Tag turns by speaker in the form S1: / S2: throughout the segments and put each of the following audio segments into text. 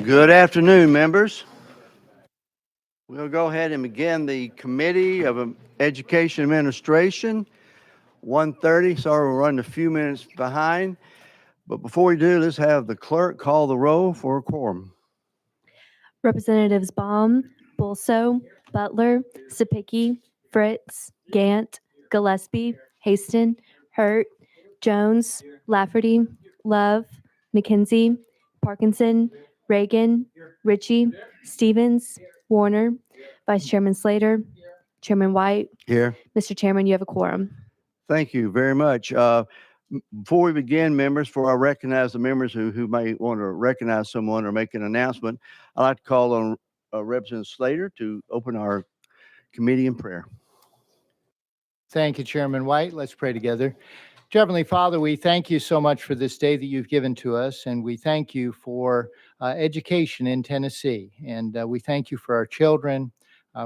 S1: Good afternoon, members. We'll go ahead and begin the Committee of Education Administration, 1:30. Sorry, we're running a few minutes behind. But before we do, let's have the clerk call the roll for a quorum.
S2: Representatives Baum, Bulso, Butler, Sapicki, Fritz, Gant, Gillespie, Haston, Hurt, Jones, Lafferty, Love, McKenzie, Parkinson, Reagan, Ritchie, Stevens, Warner, Vice Chairman Slater, Chairman White.
S1: Here.
S2: Mr. Chairman, you have a quorum.
S1: Thank you very much. Before we begin, members, before I recognize the members who may want to recognize someone or make an announcement, I'd like to call on Representative Slater to open our committee in prayer.
S3: Thank you, Chairman White. Let's pray together. Dear Heavenly Father, we thank you so much for this day that you've given to us, and we thank you for education in Tennessee. And we thank you for our children,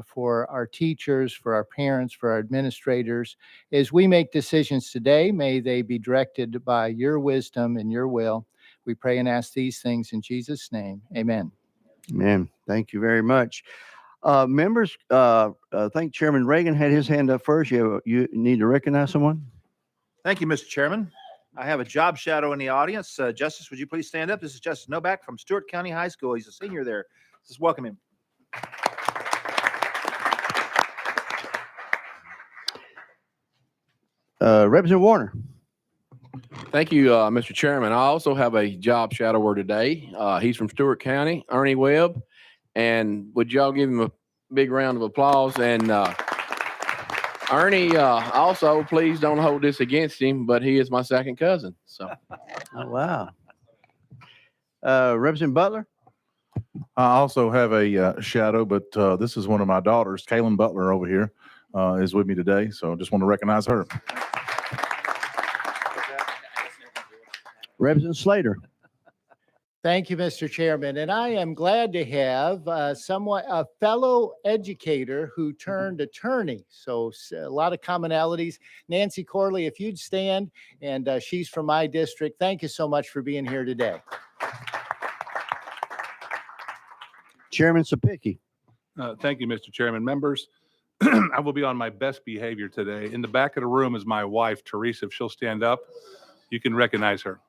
S3: for our teachers, for our parents, for our administrators. As we make decisions today, may they be directed by your wisdom and your will. We pray and ask these things in Jesus' name. Amen.
S1: Amen. Thank you very much. Members, I think Chairman Reagan had his hand up first. You need to recognize someone?
S4: Thank you, Mr. Chairman. I have a job shadow in the audience. Justice, would you please stand up? This is Justice Novak from Stewart County High School. He's a senior there. Just welcome him.
S1: Representative Warner.
S5: Thank you, Mr. Chairman. I also have a job shadower today. He's from Stewart County, Ernie Webb. And would y'all give him a big round of applause? And Ernie, also, please don't hold this against him, but he is my second cousin. So,
S1: Oh, wow. Representative Butler.
S6: I also have a shadow, but this is one of my daughters, Kaylin Butler over here, is with me today. So I just want to recognize her.
S1: Representative Slater.
S3: Thank you, Mr. Chairman. And I am glad to have a fellow educator who turned attorney. So a lot of commonalities. Nancy Corley, if you'd stand, and she's from my district. Thank you so much for being here today.
S1: Chairman Sapicki.
S7: Thank you, Mr. Chairman. Members, I will be on my best behavior today. In the back of the room is my wife, Teresa. If she'll stand up, you can recognize her.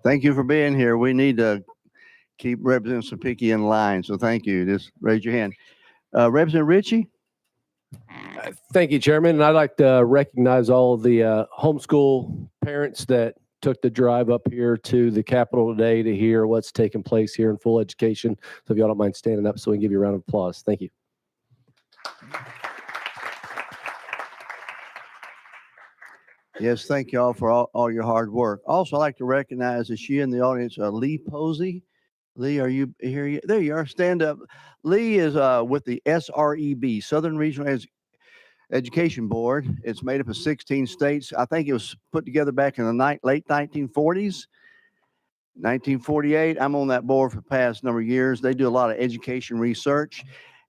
S1: Thank you for being here. We need to keep Representative Sapicki in line, so thank you. Just raise your hand. Representative Ritchie?
S8: Thank you, Chairman. And I'd like to recognize all of the homeschool parents that took the drive up here to the Capitol today to hear what's taking place here in full education. So if y'all don't mind standing up so we can give you a round of applause. Thank you.
S1: Yes, thank you all for all your hard work. Also, I'd like to recognize, is she in the audience, Lee Posey? Lee, are you here? There you are. Stand up. Lee is with the SREB, Southern Regional Education Board. It's made up of 16 states. I think it was put together back in the late 1940s. 1948. I'm on that board for the past number of years. They do a lot of education research.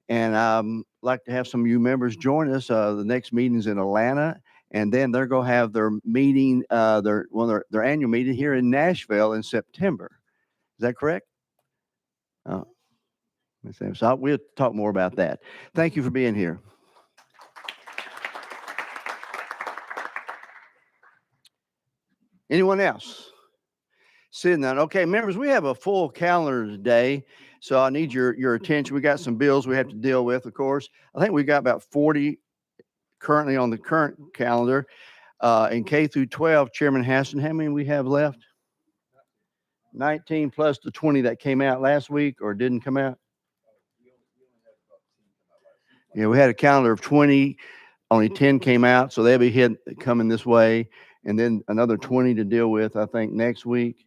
S1: And I'd like to have some of you members join us. The next meeting's in Atlanta. And then they're going to have their meeting, their annual meeting here in Nashville in September. Is that correct? Oh, so we'll talk more about that. Thank you for being here. Anyone else? Sitting down. Okay, members, we have a full calendar today, so I need your attention. We got some bills we have to deal with, of course. I think we got about 40 currently on the current calendar. In K through 12, Chairman Haston, how many we have left? 19 plus the 20 that came out last week or didn't come out? Yeah, we had a calendar of 20, only 10 came out, so they'll be coming this way. And then another 20 to deal with, I think, next week.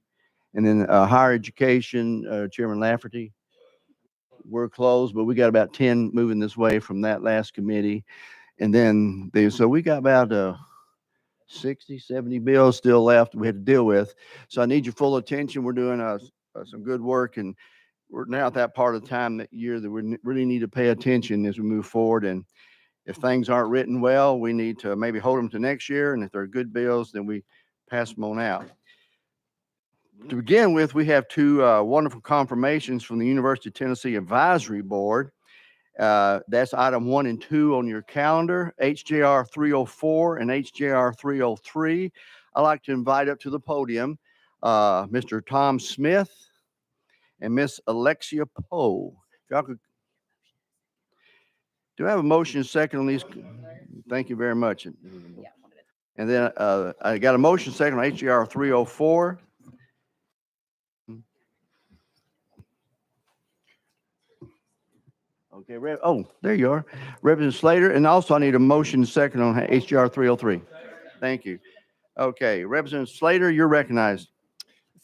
S1: And then higher education, Chairman Lafferty, we're closed, but we got about 10 moving this way from that last committee. And then, so we got about 60, 70 bills still left we had to deal with. So I need your full attention. We're doing some good work, and we're now at that part of the time that year that we really need to pay attention as we move forward. And if things aren't written well, we need to maybe hold them to next year. And if they're good bills, then we pass them on out. To begin with, we have two wonderful confirmations from the University of Tennessee Advisory Board. That's item 1 and 2 on your calendar, HJR 304 and HJR 303. I'd like to invite up to the podium Mr. Tom Smith and Miss Alexia Poe. If y'all could, do I have a motion and second on these? Thank you very much. And then I got a motion second on HJR 304. Okay, there you are. Representative Slater, and also I need a motion second on HJR 303. Thank you. Okay, Representative Slater, you're recognized.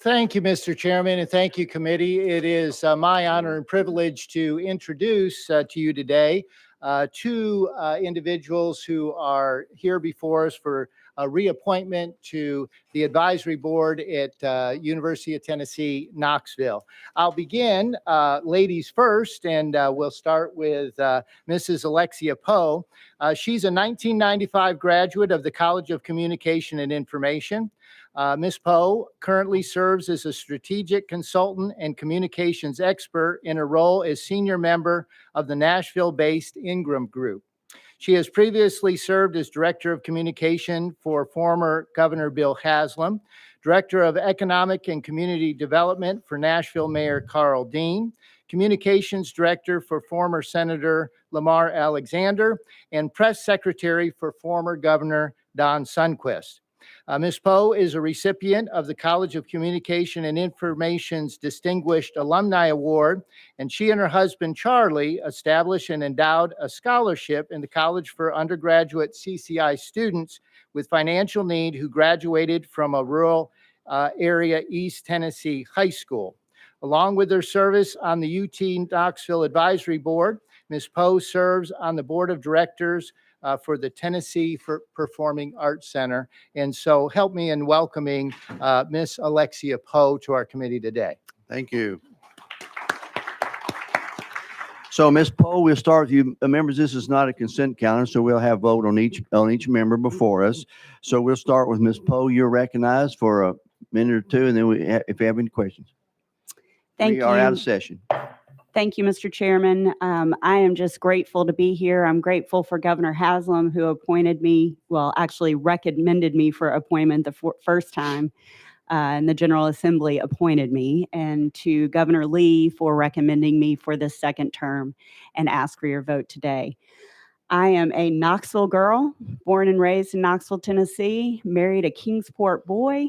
S3: Thank you, Mr. Chairman, and thank you, committee. It is my honor and privilege to introduce to you today two individuals who are here before us for a reappointment to the advisory board at University of Tennessee, Knoxville. I'll begin ladies first, and we'll start with Mrs. Alexia Poe. She's a 1995 graduate of the College of Communication and Information. Ms. Poe currently serves as a strategic consultant and communications expert in a role as senior member of the Nashville-based Ingram Group. She has previously served as Director of Communication for former Governor Bill Haslam, Director of Economic and Community Development for Nashville Mayor Carl Dean, Communications Director for former Senator Lamar Alexander, and Press Secretary for former Governor Don Sundquist. Ms. Poe is a recipient of the College of Communication and Information's Distinguished Alumni Award, and she and her husband, Charlie, established and endowed a scholarship in the College for undergraduate CCI students with financial need who graduated from a rural area East Tennessee high school. Along with her service on the UT Knoxville Advisory Board, Ms. Poe serves on the Board of Directors for the Tennessee Performing Arts Center. And so help me in welcoming Miss Alexia Poe to our committee today.
S1: Thank you. So, Ms. Poe, we'll start with you. Members, this is not a consent calendar, so we'll have vote on each member before us. So we'll start with Ms. Poe. You're recognized for a minute or two, and then if you have any questions.
S9: Thank
S1: We are out of
S9: you.
S1: session.
S9: Thank you, Mr. Chairman. I am just grateful to be here. I'm grateful for Governor Haslam, who appointed me, well, actually recommended me for appointment the first time, and the General Assembly appointed me, and to Governor Lee for recommending me for the second term, and ask for your vote today. I am a Knoxville girl, born and raised in Knoxville, Tennessee, married a Kingsport boy.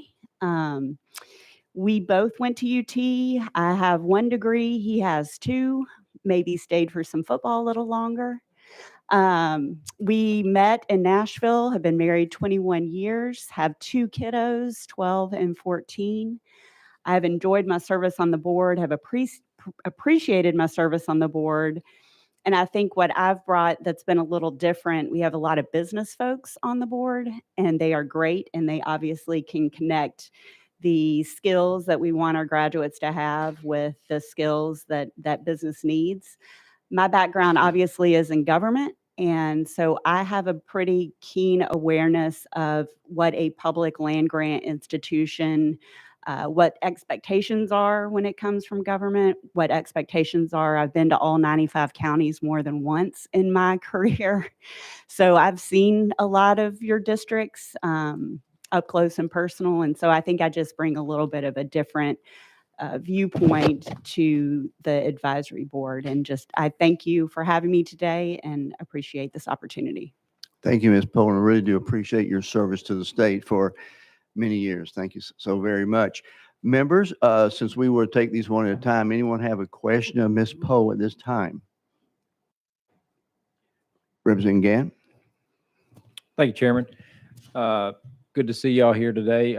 S9: We both went to UT. I have 1 degree. He has 2, maybe stayed for some football a little longer. We met in Nashville, have been married 21 years, have 2 kiddos, 12 and 14. I've enjoyed my service on the board, have appreciated my service on the board. And I think what I've brought that's been a little different, we have a lot of business folks on the board, and they are great, and they obviously can connect the skills that we want our graduates to have with the skills that business needs. My background obviously is in government, and so I have a pretty keen awareness of what a public land grant institution, what expectations are when it comes from government, what expectations are. I've been to all 95 counties more than once in my career, so I've seen a lot of your districts up close and personal. And so I think I just bring a little bit of a different viewpoint to the advisory board. And just, I thank you for having me today and appreciate this opportunity.
S1: Thank you, Ms. Poe, and I really do appreciate your service to the state for many years. Thank you so very much. Members, since we will take these one at a time, anyone have a question of Ms. Poe at this time? Representative Gann?
S10: Thank you, Chairman. Good to see y'all here today.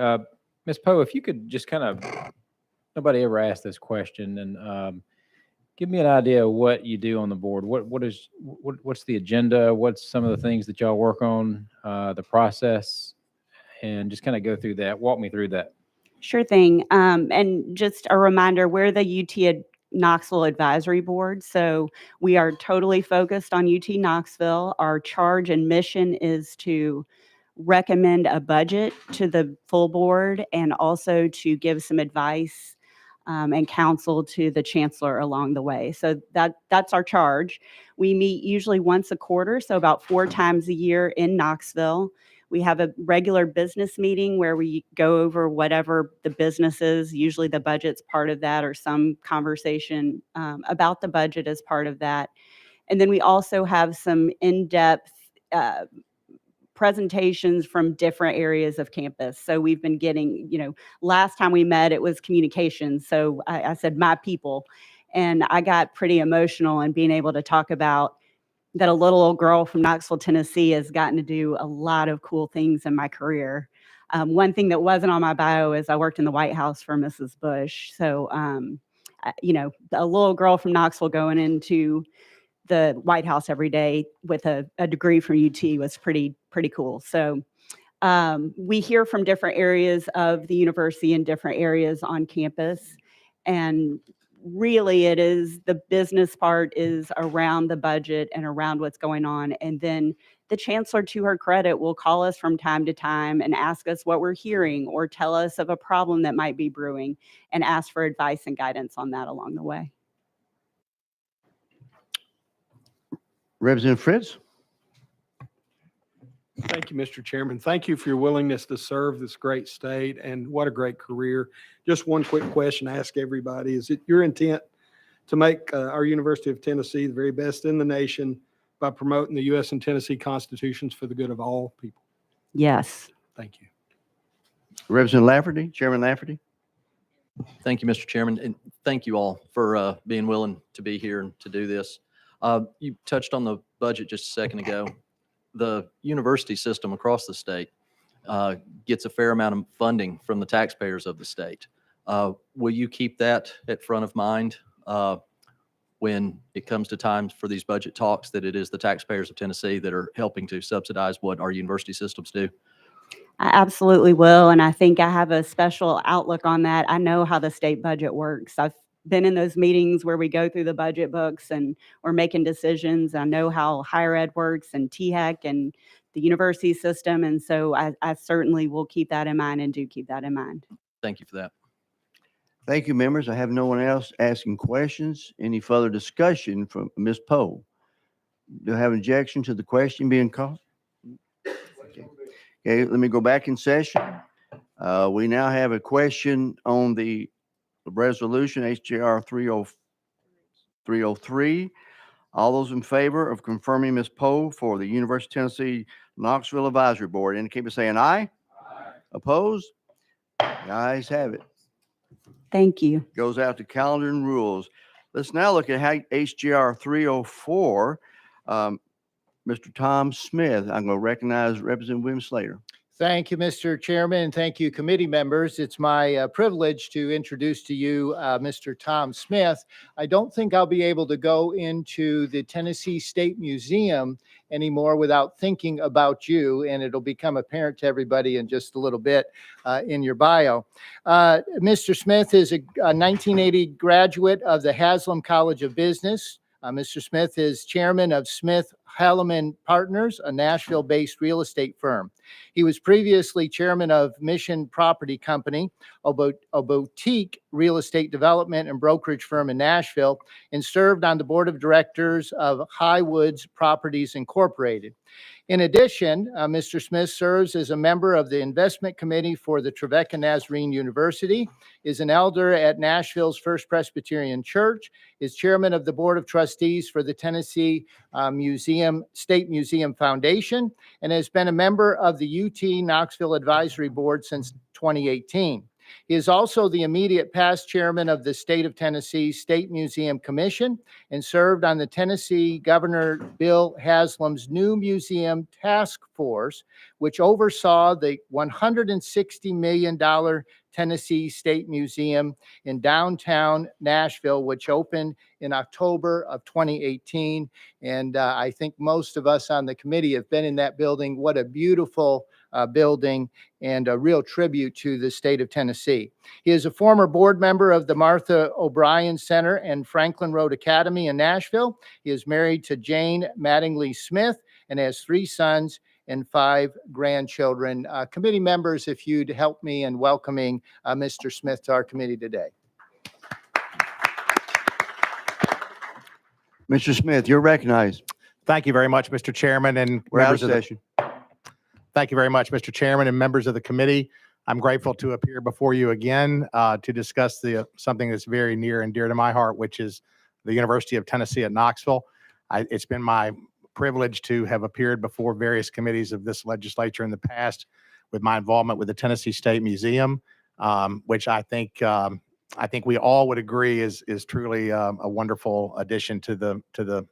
S10: Ms. Poe, if you could just kind of, nobody ever asked this question, and give me an idea of what you do on the board. What's the agenda? What's some of the things that y'all work on, the process, and just kind of go through that. Walk me through that.
S9: Sure thing. And just a reminder, we're the UT Knoxville Advisory Board. So we are totally focused on UT Knoxville. Our charge and mission is to recommend a budget to the full board and also to give some advice and counsel to the chancellor along the way. So that's our charge. We meet usually once a quarter, so about 4 times a year in Knoxville. We have a regular business meeting where we go over whatever the business is. Usually the budget's part of that, or some conversation about the budget as part of that. And then we also have some in-depth presentations from different areas of campus. So we've been getting, last time we met, it was communications. So I said, my people. And I got pretty emotional in being able to talk about that a little old girl from Knoxville, Tennessee has gotten to do a lot of cool things in my career. One thing that wasn't on my bio is I worked in the White House for Mrs. Bush. So, a little girl from Knoxville going into the White House every day with a degree from UT was pretty cool. So we hear from different areas of the university and different areas on campus. And really it is, the business part is around the budget and around what's going on. And then the chancellor, to her credit, will call us from time to time and ask us what we're hearing or tell us of a problem that might be brewing and ask for advice and guidance on that along the way.
S1: Representative Fritz?
S11: Thank you, Mr. Chairman. Thank you for your willingness to serve this great state, and what a great career. Just one quick question to ask everybody. Is it your intent to make our University of Tennessee the very best in the nation by promoting the U.S. and Tennessee constitutions for the good of all people?
S9: Yes.
S11: Thank you.
S1: Representative Lafferty, Chairman Lafferty?
S12: Thank you, Mr. Chairman, and thank you all for being willing to be here and to do this. You touched on the budget just a second ago. The university system across the state gets a fair amount of funding from the taxpayers of the state. Will you keep that at front of mind when it comes to times for these budget talks, that it is the taxpayers of Tennessee that are helping to subsidize what our university systems do?
S9: I absolutely will. And I think I have a special outlook on that. I know how the state budget works. I've been in those meetings where we go through the budget books and we're making decisions. I know how higher ed works and THEC and the university system. And so I certainly will keep that in mind and do keep that in mind.
S12: Thank you for that.
S1: Thank you, members. I have no one else asking questions. Any further discussion from Ms. Poe? Do I have objection to the question being called? Okay, let me go back in session. We now have a question on the resolution HJR 303. All those in favor of confirming Ms. Poe for the University of Tennessee Knoxville Advisory Board indicate by saying aye. Opposed? The ayes have it.
S9: Thank you.
S1: Goes out to calendar and rules. Let's now look at HJR 304. Mr. Tom Smith, I'm going to recognize Representative William Slater.
S3: Thank you, Mr. Chairman, and thank you, committee members. It's my privilege to introduce to you Mr. Tom Smith. I don't think I'll be able to go into the Tennessee State Museum anymore without thinking about you, and it'll become apparent to everybody in just a little bit in your bio. Mr. Smith is a 1980 graduate of the Haslam College of Business. Mr. Smith is chairman of Smith Halleman Partners, a Nashville-based real estate firm. He was previously chairman of Mission Property Company, a boutique real estate development and brokerage firm in Nashville, and served on the board of directors of Highwoods Properties Incorporated. In addition, Mr. Smith serves as a member of the investment committee for the Trevecca Nazarene University, is an elder at Nashville's First Presbyterian Church, is chairman of the board of trustees for the Tennessee State Museum Foundation, and has been a member of the UT Knoxville Advisory Board since 2018. He is also the immediate past chairman of the State of Tennessee State Museum Commission and served on the Tennessee Governor Bill Haslam's new museum task force, which oversaw the $160 million Tennessee State Museum in downtown Nashville, which opened in October of 2018. And I think most of us on the committee have been in that building. What a beautiful building, and a real tribute to the state of Tennessee. He is a former board member of the Martha O'Brien Center and Franklin Road Academy in Nashville. He is married to Jane Mattingly Smith and has 3 sons and 5 grandchildren. Committee members, if you'd help me in welcoming Mr. Smith to our committee today.
S1: Mr. Smith, you're recognized.
S13: Thank you very much, Mr. Chairman and
S1: We're out
S13: members
S1: of
S13: of the,
S1: session.
S13: thank you very much, Mr. Chairman and members of the committee. I'm grateful to appear before you again to discuss something that's very near and dear to my heart, which is the University of Tennessee at Knoxville. It's been my privilege to have appeared before various committees of this legislature in the past with my involvement with the Tennessee State Museum, which I think we all would agree is truly a wonderful addition to the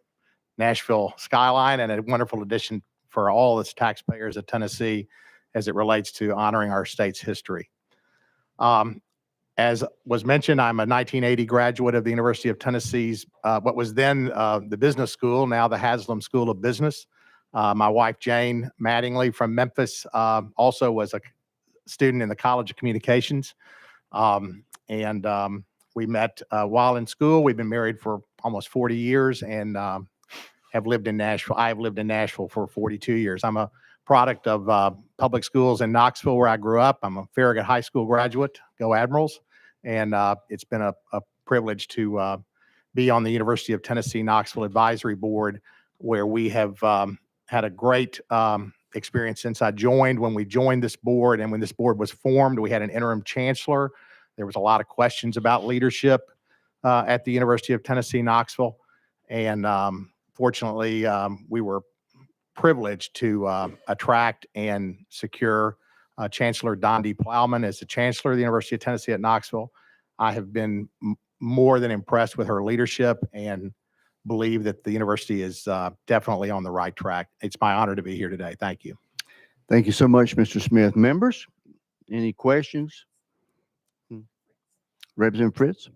S13: Nashville skyline and a wonderful addition for all its taxpayers of Tennessee as it relates to honoring our state's history. As was mentioned, I'm a 1980 graduate of the University of Tennessee's, what was then the business school, now the Haslam School of Business. My wife, Jane Mattingly from Memphis, also was a student in the College of Communications. We met while in school. We've been married for almost 40 years and have lived in Nashville. I have lived in Nashville for 42 years. I'm a product of public schools in Knoxville, where I grew up. I'm a Farragut High School graduate, go Admirals. And it's been a privilege to be on the University of Tennessee Knoxville Advisory Board, where we have had a great experience since I joined. When we joined this board and when this board was formed, we had an interim chancellor. There was a lot of questions about leadership at the University of Tennessee Knoxville. And fortunately, we were privileged to attract and secure Chancellor Don D. Plowman as the Chancellor of the University of Tennessee at Knoxville. I have been more than impressed with her leadership and believe that the university is definitely on the right track. It's my honor to be here today. Thank you.
S1: Thank you so much, Mr. Smith. Members, any questions? Representative Fritz?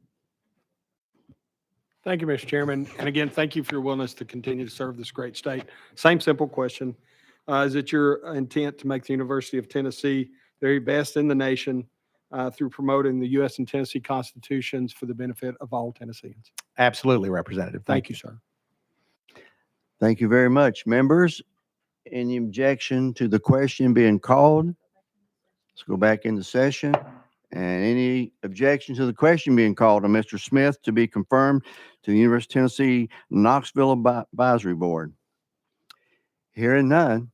S11: Thank you, Mr. Chairman. And again, thank you for your willingness to continue to serve this great state. Same simple question. Is it your intent to make the University of Tennessee the very best in the nation through promoting the U.S. and Tennessee constitutions for the benefit of all Tennesseans?
S13: Absolutely, Representative.
S11: Thank you, sir.
S1: Thank you very much. Members, any objection to the question being called? Let's go back into session. And any objection to the question being called on Mr. Smith to be confirmed to the University of Tennessee Knoxville Advisory Board? Hearing none.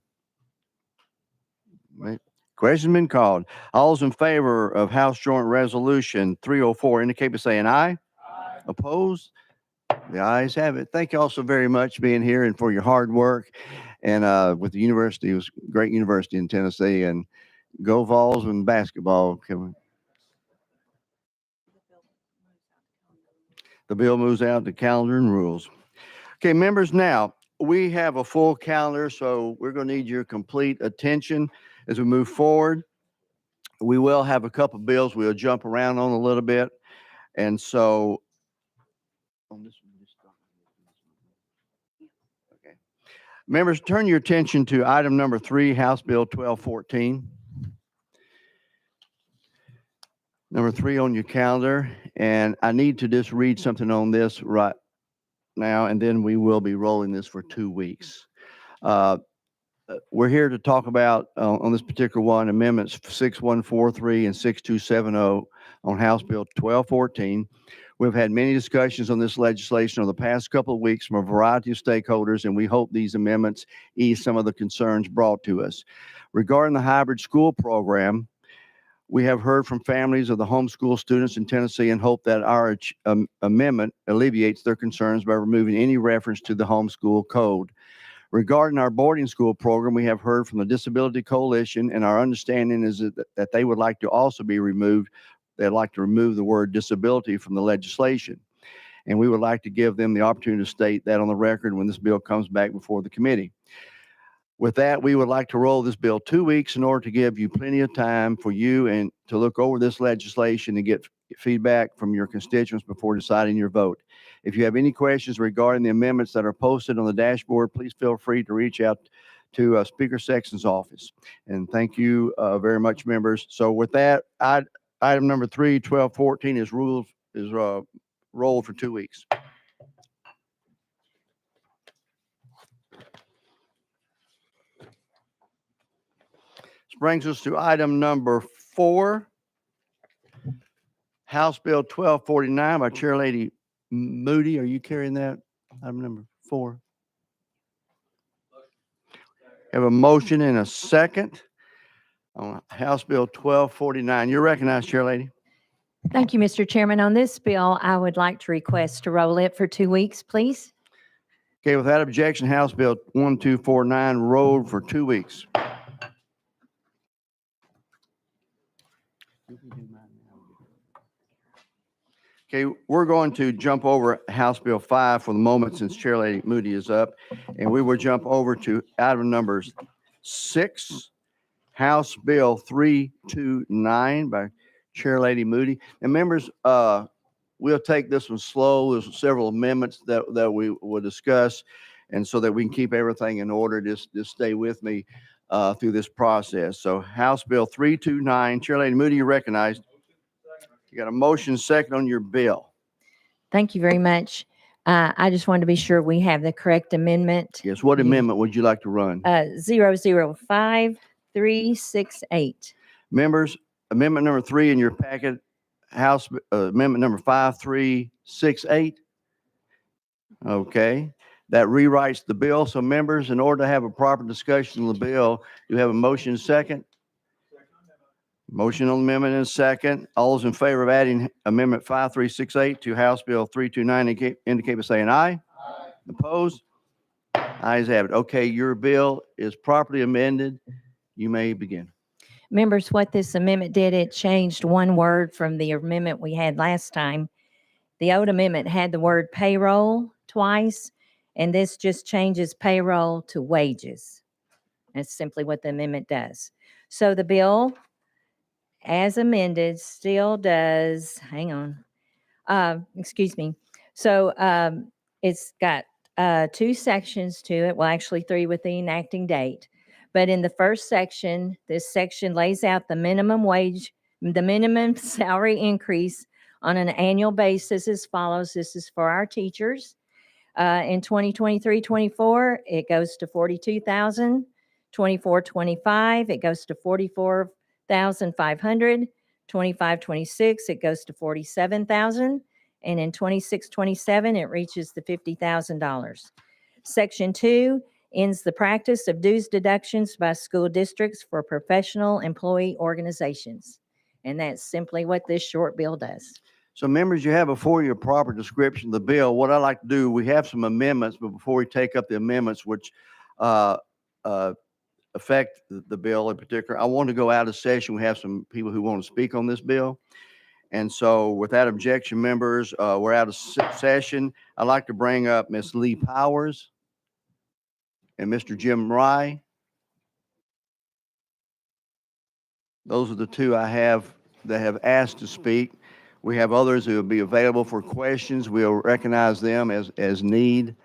S1: Question been called. All those in favor of House Joint Resolution 304 indicate by saying aye. Aye. Opposed? The ayes have it. Thank you all so very much for being here and for your hard work. And with the university, it was a great university in Tennessee. And go Vols and basketball. The bill moves out to calendar and rules. Okay, members, now we have a full calendar, so we're going to need your complete attention as we move forward. We will have a couple of bills we'll jump around on a little bit. And so on this one, okay. Members, turn your attention to item number 3, House Bill 1214. Number 3 on your calendar. And I need to just read something on this right now, and then we will be rolling this for 2 weeks. We're here to talk about, on this particular one, amendments 6143 and 6270 on House Bill 1214. We've had many discussions on this legislation over the past couple of weeks from a variety of stakeholders, and we hope these amendments ease some of the concerns brought to us. Regarding the hybrid school program, we have heard from families of the homeschool students in Tennessee and hope that our amendment alleviates their concerns by removing any reference to the homeschool code. Regarding our boarding school program, we have heard from the Disability Coalition, and our understanding is that they would like to also be removed. They'd like to remove the word disability from the legislation. And we would like to give them the opportunity to state that on the record when this bill comes back before the committee. With that, we would like to roll this bill 2 weeks in order to give you plenty of time for you and to look over this legislation and get feedback from your constituents before deciding your vote. If you have any questions regarding the amendments that are posted on the dashboard, please feel free to reach out to Speaker Sexton's office. And thank you very much, members. So with that, item number 3, 1214 is rolled for 2 weeks. brings us to item number 4. House Bill 1249 by Chair Lady Moody. Are you carrying that? Item number 4. Have a motion and a second on House Bill 1249. You're recognized, Chair Lady.
S14: Thank you, Mr. Chairman. On this bill, I would like to request to roll it for 2 weeks, please.
S1: Okay, without objection, House Bill 1249 rolled for 2 weeks. Okay, we're going to jump over House Bill 5 for the moment since Chair Lady Moody is up. And we will jump over to item number 6, House Bill 329 by Chair Lady Moody. And members, we'll take this one slow. There's several amendments that we will discuss. And so that we can keep everything in order, just stay with me through this process. So House Bill 329, Chair Lady Moody, you're recognized. You got a motion second on your bill.
S14: Thank you very much. I just wanted to be sure we have the correct amendment.
S1: Yes, what amendment would you like to run?
S14: 005368.
S1: Members, amendment number 3 in your packet, House amendment number 5368. Okay, that rewrites the bill. So members, in order to have a proper discussion of the bill, you have a motion second. Motion on the amendment and second. All those in favor of adding amendment 5368 to House Bill 329 indicate by saying aye. Opposed? Ayes have it. Okay, your bill is properly amended. You may begin.
S14: Members, what this amendment did, it changed one word from the amendment we had last time. The old amendment had the word payroll twice, and this just changes payroll to wages. That's simply what the amendment does. So the bill, as amended, still does, hang on, excuse me. So it's got 2 sections to it, well, actually 3 with the enacting date. But in the first section, this section lays out the minimum wage, the minimum salary increase on an annual basis as follows. This is for our teachers. In 2023-24, it goes to $42,000. 24-25, it goes to $44,500. 25-26, it goes to $47,000. And in 26-27, it reaches the $50,000. Section 2 ends the practice of dues deductions by school districts for professional employee organizations. And that's simply what this short bill does.
S1: So members, you have before you a proper description of the bill. What I'd like to do, we have some amendments, but before we take up the amendments, which affect the bill in particular, I want to go out of session. We have some people who want to speak on this bill. And so without objection, members, we're out of session. I'd like to bring up Ms. Lee Powers and Mr. Jim Rye. Those are the 2 I have that have asked to speak. We have others who will be available for questions. We'll recognize them as need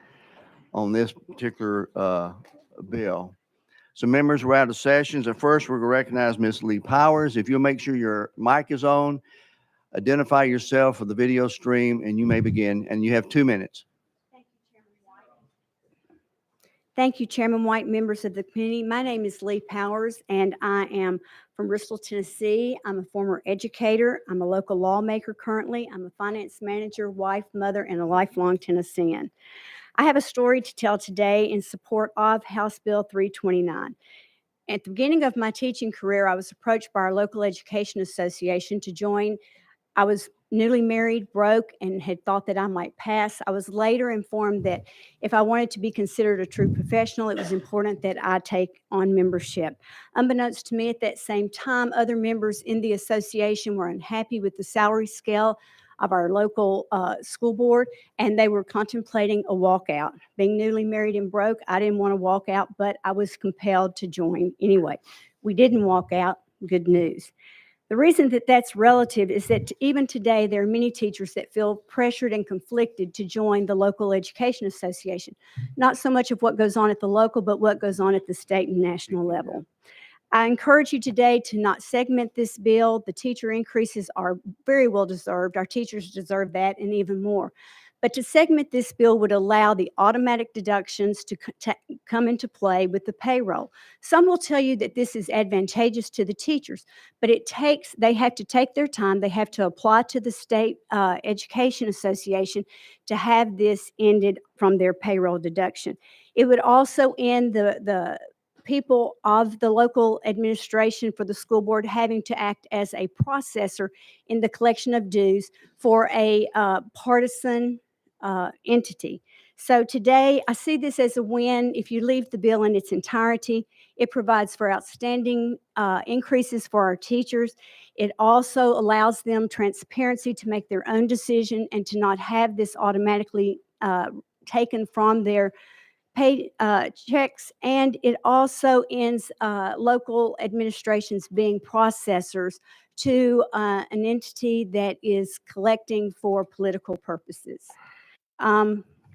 S1: on this particular bill. So members, we're out of sessions. At first, we're going to recognize Ms. Lee Powers. If you'll make sure your mic is on, identify yourself for the video stream, and you may begin. And you have 2 minutes.
S15: Thank you, Chairman White, members of the committee. My name is Lee Powers, and I am from Bristol, Tennessee. I'm a former educator. I'm a local lawmaker currently. I'm a finance manager, wife, mother, and a lifelong Tennessean. I have a story to tell today in support of House Bill 329. At the beginning of my teaching career, I was approached by our local education association to join. I was newly married, broke, and had thought that I might pass. I was later informed that if I wanted to be considered a true professional, it was important that I take on membership. Unbeknownst to me at that same time, other members in the association were unhappy with the salary scale of our local school board, and they were contemplating a walkout. Being newly married and broke, I didn't want to walk out, but I was compelled to join anyway. We didn't walk out. Good news. The reason that that's relative is that even today, there are many teachers that feel pressured and conflicted to join the local education association. Not so much of what goes on at the local, but what goes on at the state and national level. I encourage you today to not segment this bill. The teacher increases are very well deserved. Our teachers deserve that and even more. But to segment this bill would allow the automatic deductions to come into play with the payroll. Some will tell you that this is advantageous to the teachers, but they have to take their time. They have to apply to the State Education Association to have this ended from their payroll deduction. It would also end the people of the local administration for the school board having to act as a processor in the collection of dues for a partisan entity. So today, I see this as a win. If you leave the bill in its entirety, it provides for outstanding increases for our teachers. It also allows them transparency to make their own decision and to not have this automatically taken from their pay checks. And it also ends local administrations being processors to an entity that is collecting for political purposes.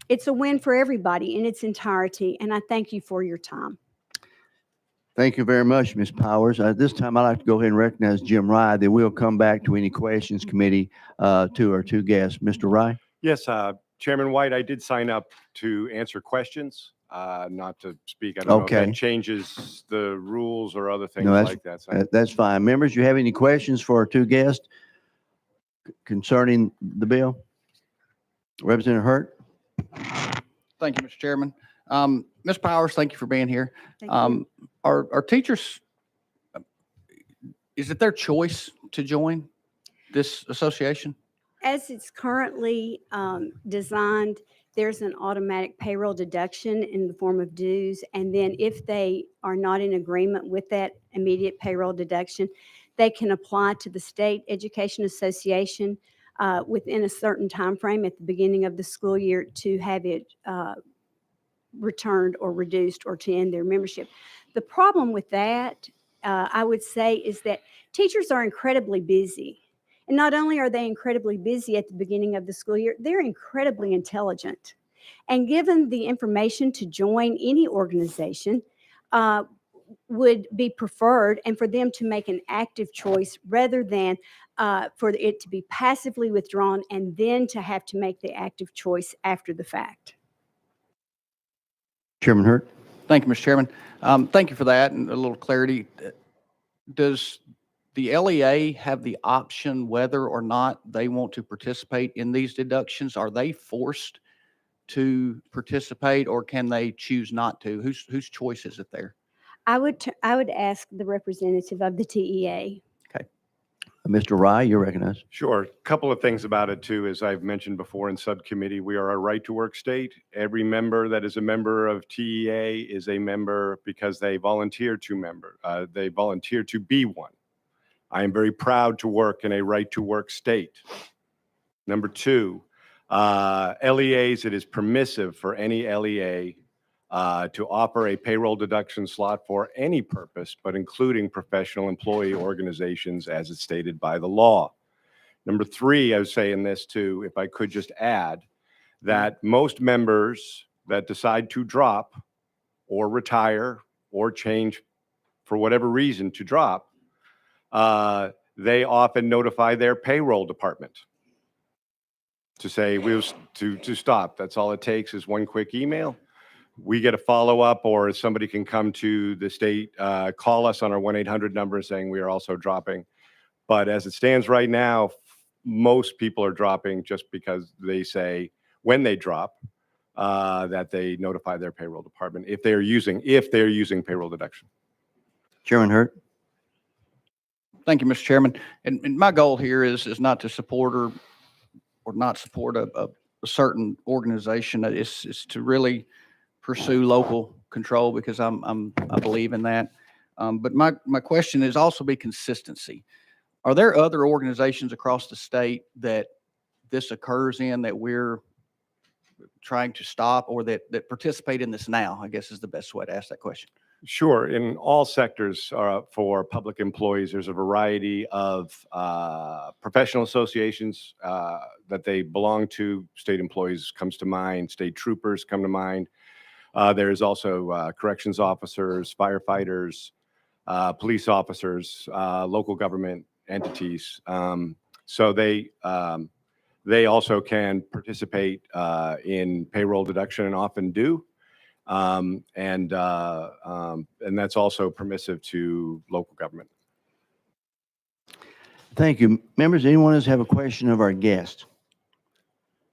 S15: It's a win for everybody in its entirety, and I thank you for your time.
S1: Thank you very much, Ms. Powers. At this time, I'd like to go ahead and recognize Jim Rye. Then we'll come back to any questions committee to our two guests. Mr. Rye?
S16: Yes, Chairman White, I did sign up to answer questions, not to speak. I don't know if
S1: Okay.
S16: that changes the rules or other things
S1: No,
S16: like that. So
S1: that's fine. Members, you have any questions for our two guests concerning the bill? Representative Hurt?
S17: Thank you, Mr. Chairman. Ms. Powers, thank you for being here.
S15: Thank you.
S17: Our teachers, is it their choice to join this association?
S15: As it's currently designed, there's an automatic payroll deduction in the form of dues. And then if they are not in agreement with that immediate payroll deduction, they can apply to the State Education Association within a certain time frame at the beginning of the school year to have it returned or reduced or to end their membership. The problem with that, I would say, is that teachers are incredibly busy. And not only are they incredibly busy at the beginning of the school year, they're incredibly intelligent. And given the information to join any organization would be preferred, and for them to make an active choice rather than for it to be passively withdrawn and then to have to make the active choice after the fact.
S1: Chairman Hurt?
S17: Thank you, Mr. Chairman. Thank you for that and a little clarity. Does the LEA have the option whether or not they want to participate in these deductions? Are they forced to participate, or can they choose not to? Whose choice is it there?
S15: I would ask the representative of the TEA.
S1: Mr. Rye, you're recognized.
S16: sure. A couple of things about it too, as I've mentioned before in subcommittee, we are a right to work state. Every member that is a member of TEA is a member because they volunteer to they volunteer to be one. I am very proud to work in a right to work state. Number two, LEAs, it is permissive for any LEA to offer a payroll deduction slot for any purpose, but including professional employee organizations as it's stated by the law. Number three, I was saying this too, if I could just add, that most members that decide to drop or retire or change for whatever reason to drop, they often notify their payroll department to say to stop. That's all it takes is one quick email. We get a follow-up, or somebody can come to the state, call us on our 1-800 number saying we are also dropping. But as it stands right now, most people are dropping just because they say when they drop that they notify their payroll department if they're using payroll deduction.
S1: Chairman Hurt?
S17: Thank you, Mr. Chairman. And my goal here is not to support or not support a certain organization. It's to really pursue local control because I believe in that. But my question is also be consistency. Are there other organizations across the state that this occurs in that we're trying to stop, or that participate in this now, I guess is the best way to ask that question?
S16: Sure. In all sectors for public employees, there's a variety of professional associations that they belong to. State employees comes to mind. State troopers come to mind. There's also corrections officers, firefighters, police officers, local government entities. So they also can participate in payroll deduction and often do. And that's also permissive to local government.
S1: Thank you. Members, anyone else have a question of our guest?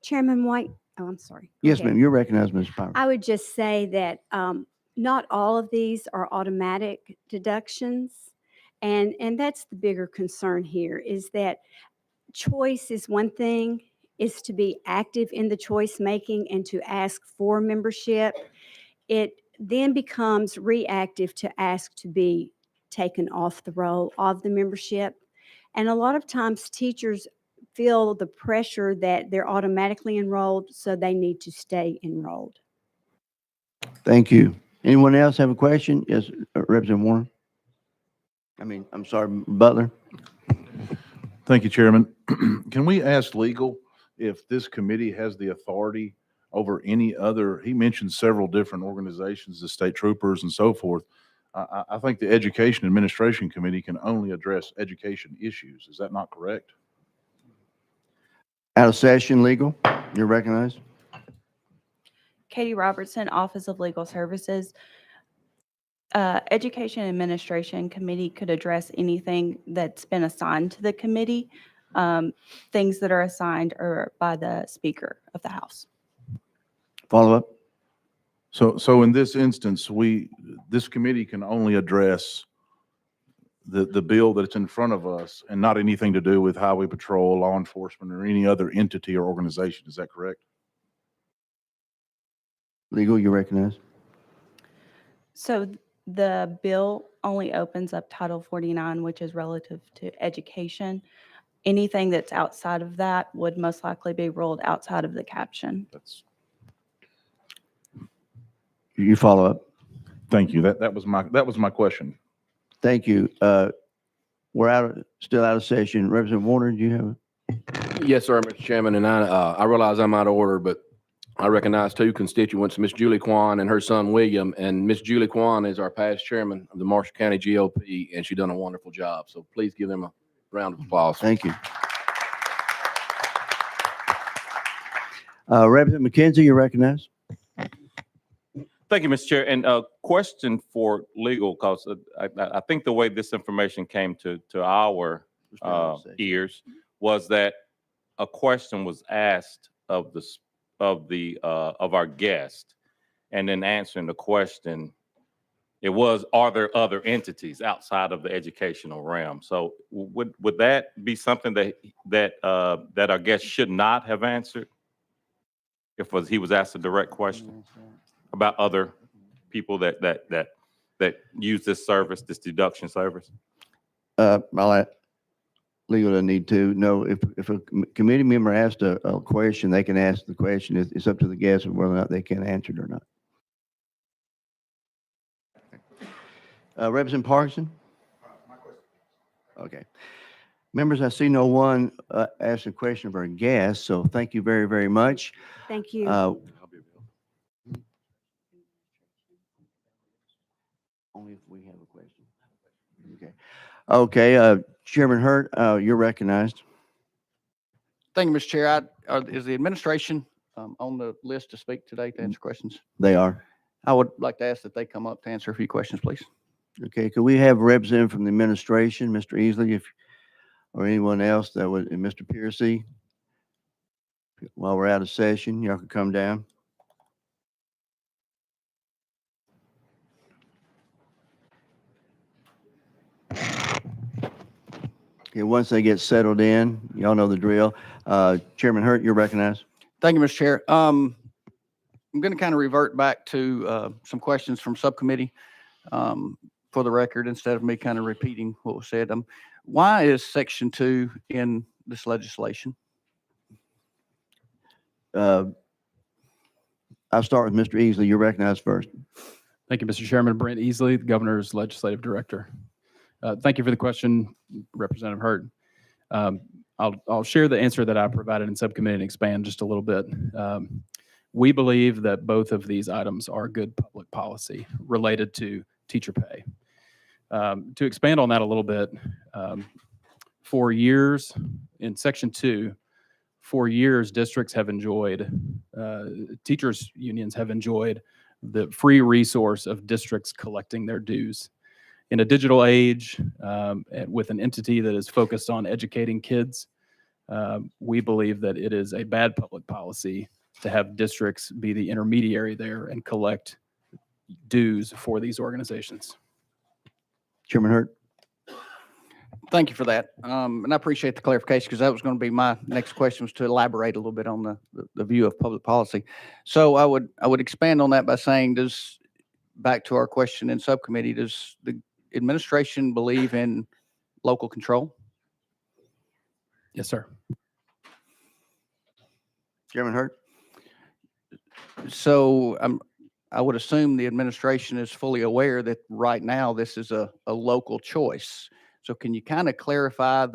S15: Chairman White, oh, I'm sorry. Go
S1: Yes,
S15: ahead.
S1: ma'am. You're recognized, Ms. Powers.
S15: I would just say that not all of these are automatic deductions. And that's the bigger concern here, is that choice is one thing, is to be active in the choice making and to ask for membership. It then becomes reactive to ask to be taken off the roll of the membership. And a lot of times teachers feel the pressure that they're automatically enrolled, so they need to stay enrolled.
S1: Thank you. Anyone else have a question? Yes, Representative Warren. I'm sorry, Butler.
S6: Thank you, Chairman. Can we ask legal if this committee has the authority over any other? He mentioned several different organizations, the state troopers and so forth. I think the Education Administration Committee can only address education issues. Is that not correct?
S1: Out of session, legal. You're recognized.
S18: Katie Robertson, Office of Legal Services. Education Administration Committee could address anything that's been assigned to the committee. Things that are assigned are by the Speaker of the House.
S1: Follow up.
S6: So in this instance, this committee can only address the bill that's in front of us and not anything to do with highway patrol, law enforcement, or any other entity or organization. Is that correct?
S1: Legal, you recognize.
S18: So the bill only opens up Title 49, which is relative to education. Anything that's outside of that would most likely be ruled outside of the caption.
S1: You follow up.
S6: Thank you. That was my question.
S1: Thank you. We're still out of session. Representative Warner, do you have?
S5: Yes, sir, Mr. Chairman, and I realize I'm out of order, but I recognize two constituents, Miss Julie Kwan and her son William. And Miss Julie Kwan is our past chairman of the Marshall County GOP, and she's done a wonderful job. So please give them a round of applause.
S1: Thank you. Representative McKenzie, you're recognized.
S19: Thank you, Mr. Chair. And a question for legal, because I think the way this information came to our ears was that a question was asked of our guest, and then answering the question, it was, are there other entities outside of the educational realm? So would that be something that our guest should not have answered if he was asked a direct question about other people that use this service, this deduction service?
S1: I'll let legal to need to know if a committee member asked a question, they can ask the question. It's up to the guest of whether or not they can answer it or not. Representative Parkinson? Okay. Members, I see no one ask a question of our guest, so thank you very, very much.
S15: Thank you.
S1: Only if we have a question. Okay. Okay, Chairman Hurt, you're recognized.
S17: Thank you, Mr. Chair. Is the administration on the list to speak today to answer questions?
S1: They are.
S17: I would like to ask that they come up to answer a few questions, please.
S1: Okay, could we have a representative from the administration, Mr. Easley, or anyone else that would, and Mr. Piercy? While we're out of session, y'all could come down. Okay, once they get settled in, y'all know the drill. Chairman Hurt, you're recognized.
S17: Thank you, Mr. Chair. I'm going to kind of revert back to some questions from subcommittee for the record, instead of me kind of repeating what was said. Why is Section 2 in this legislation?
S1: I'll start with Mr. Easley. You're recognized first.
S20: Thank you, Mr. Chairman. Brent Easley, the Governor's Legislative Director. Thank you for the question, Representative Hurt. I'll share the answer that I provided in subcommittee and expand just a little bit. We believe that both of these items are good public policy related to teacher pay. To expand on that a little bit, for years in Section 2, For years, districts have enjoyed, teachers' unions have enjoyed the free resource of districts collecting their dues. In a digital age, and with an entity that is focused on educating kids, we believe that it is a bad public policy to have districts be the intermediary there and collect dues for these organizations.
S1: Chairman Hurt.
S17: Thank you for that. And I appreciate the clarification because that was going to be my next question, was to elaborate a little bit on the view of public policy. So I would expand on that by saying, back to our question in subcommittee, does the administration believe in local control?
S20: Yes, sir.
S1: Chairman Hurt.
S17: So I would assume the administration is fully aware that right now this is a local choice. So can you kind of clarify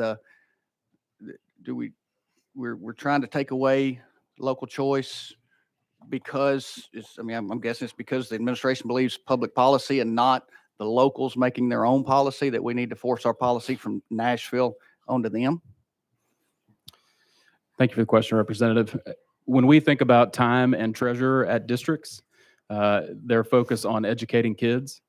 S17: we're trying to take away local choice because I'm guessing it's because the administration believes public policy and not the locals making their own policy, that we need to force our policy from Nashville onto them?
S20: Thank you for the question, Representative. When we think about time and treasure at districts, their focus on educating kids,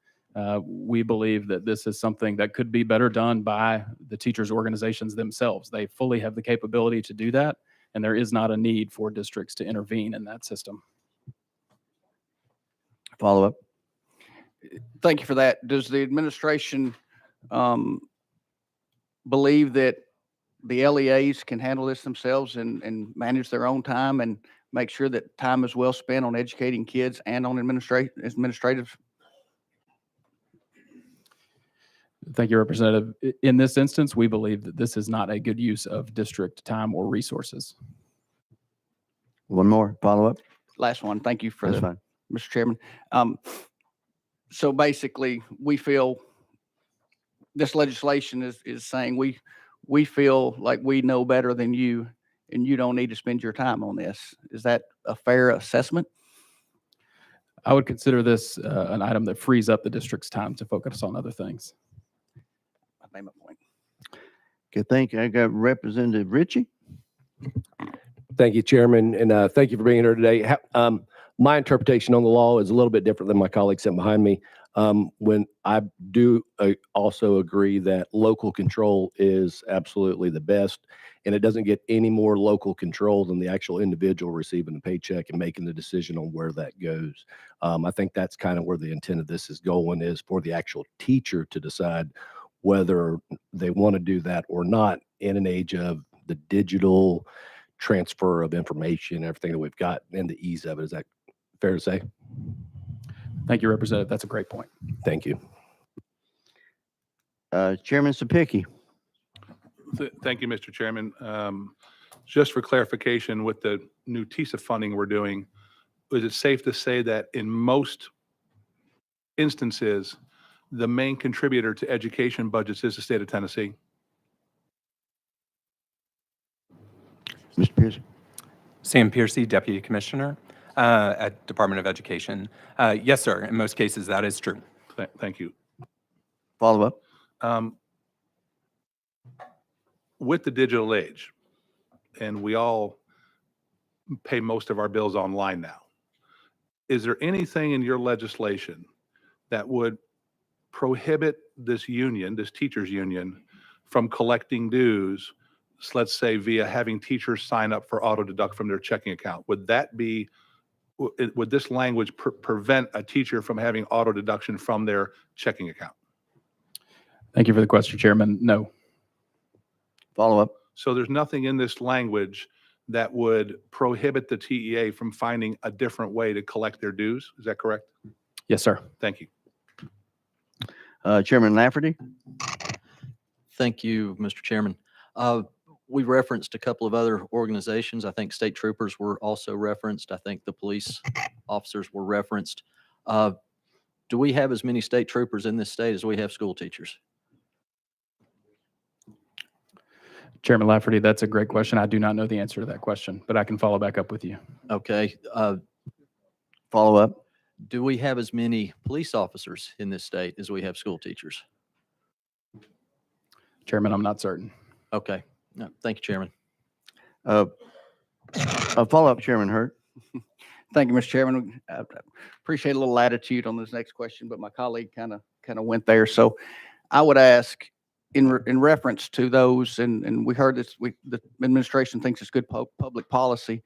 S20: we believe that this is something that could be better done by the teachers' organizations themselves. They fully have the capability to do that, and there is not a need for districts to intervene in that system.
S1: Follow up.
S17: Thank you for that. Does the administration believe that the LEAs can handle this themselves and manage their own time and make sure that time is well spent on educating kids and on administrative?
S20: Thank you, Representative. In this instance, we believe that this is not a good use of district time or resources.
S1: One more follow up.
S17: Last one. Thank you for
S1: That's
S17: the,
S1: fine.
S17: Mr. Chairman. So basically, we feel this legislation is saying we feel like we know better than you, and you don't need to spend your time on this. Is that a fair assessment?
S20: I would consider this an item that frees up the district's time to focus on other things.
S17: I made my point.
S1: Okay, thank you. I got Representative Ritchie.
S8: Thank you, Chairman, and thank you for being here today. My interpretation on the law is a little bit different than my colleague sitting behind me. When I do also agree that local control is absolutely the best, and it doesn't get any more local control than the actual individual receiving the paycheck and making the decision on where that goes. I think that's kind of where the intent of this is going, is for the actual teacher to decide whether they want to do that or not in an age of the digital transfer of information, everything that we've got, and the ease of it. Is that fair to say?
S20: Thank you, Representative. That's a great point.
S8: Thank you.
S1: Chairman Sapicki.
S7: Thank you, Mr. Chairman. Just for clarification, with the new TISA funding we're doing, is it safe to say that in most instances, the main contributor to education budgets is the state of Tennessee?
S1: Mr. Pierce.
S21: Sam Piercy, Deputy Commissioner at Department of Education. Yes, sir. In most cases, that is true.
S7: Thank you.
S1: Follow up.
S7: With the digital age, and we all pay most of our bills online now, is there anything in your legislation that would prohibit this union, this teachers union, from collecting dues, let's say via having teachers sign up for auto deduct from their checking account? Would this language prevent a teacher from having auto deduction from their checking account?
S20: Thank you for the question, Chairman. No.
S1: Follow up.
S7: So there's nothing in this language that would prohibit the TEA from finding a different way to collect their dues. Is that correct?
S20: Yes, sir.
S7: Thank you.
S1: Chairman Lafferty.
S12: Thank you, Mr. Chairman. We referenced a couple of other organizations. I think state troopers were also referenced. I think the police officers were referenced. Do we have as many state troopers in this state as we have school teachers?
S20: Chairman Lafferty, that's a great question. I do not know the answer to that question, but I can follow back up with you.
S12: Okay.
S1: Follow up.
S12: Do we have as many police officers in this state as we have school teachers?
S20: Chairman, I'm not certain.
S12: Okay. No, thank you, Chairman.
S1: A follow-up, Chairman Hurt.
S17: Thank you, Mr. Chairman. I appreciate a little latitude on this next question, but my colleague kind of went there. So I would ask in reference to those, and we heard this, the administration thinks it's good public policy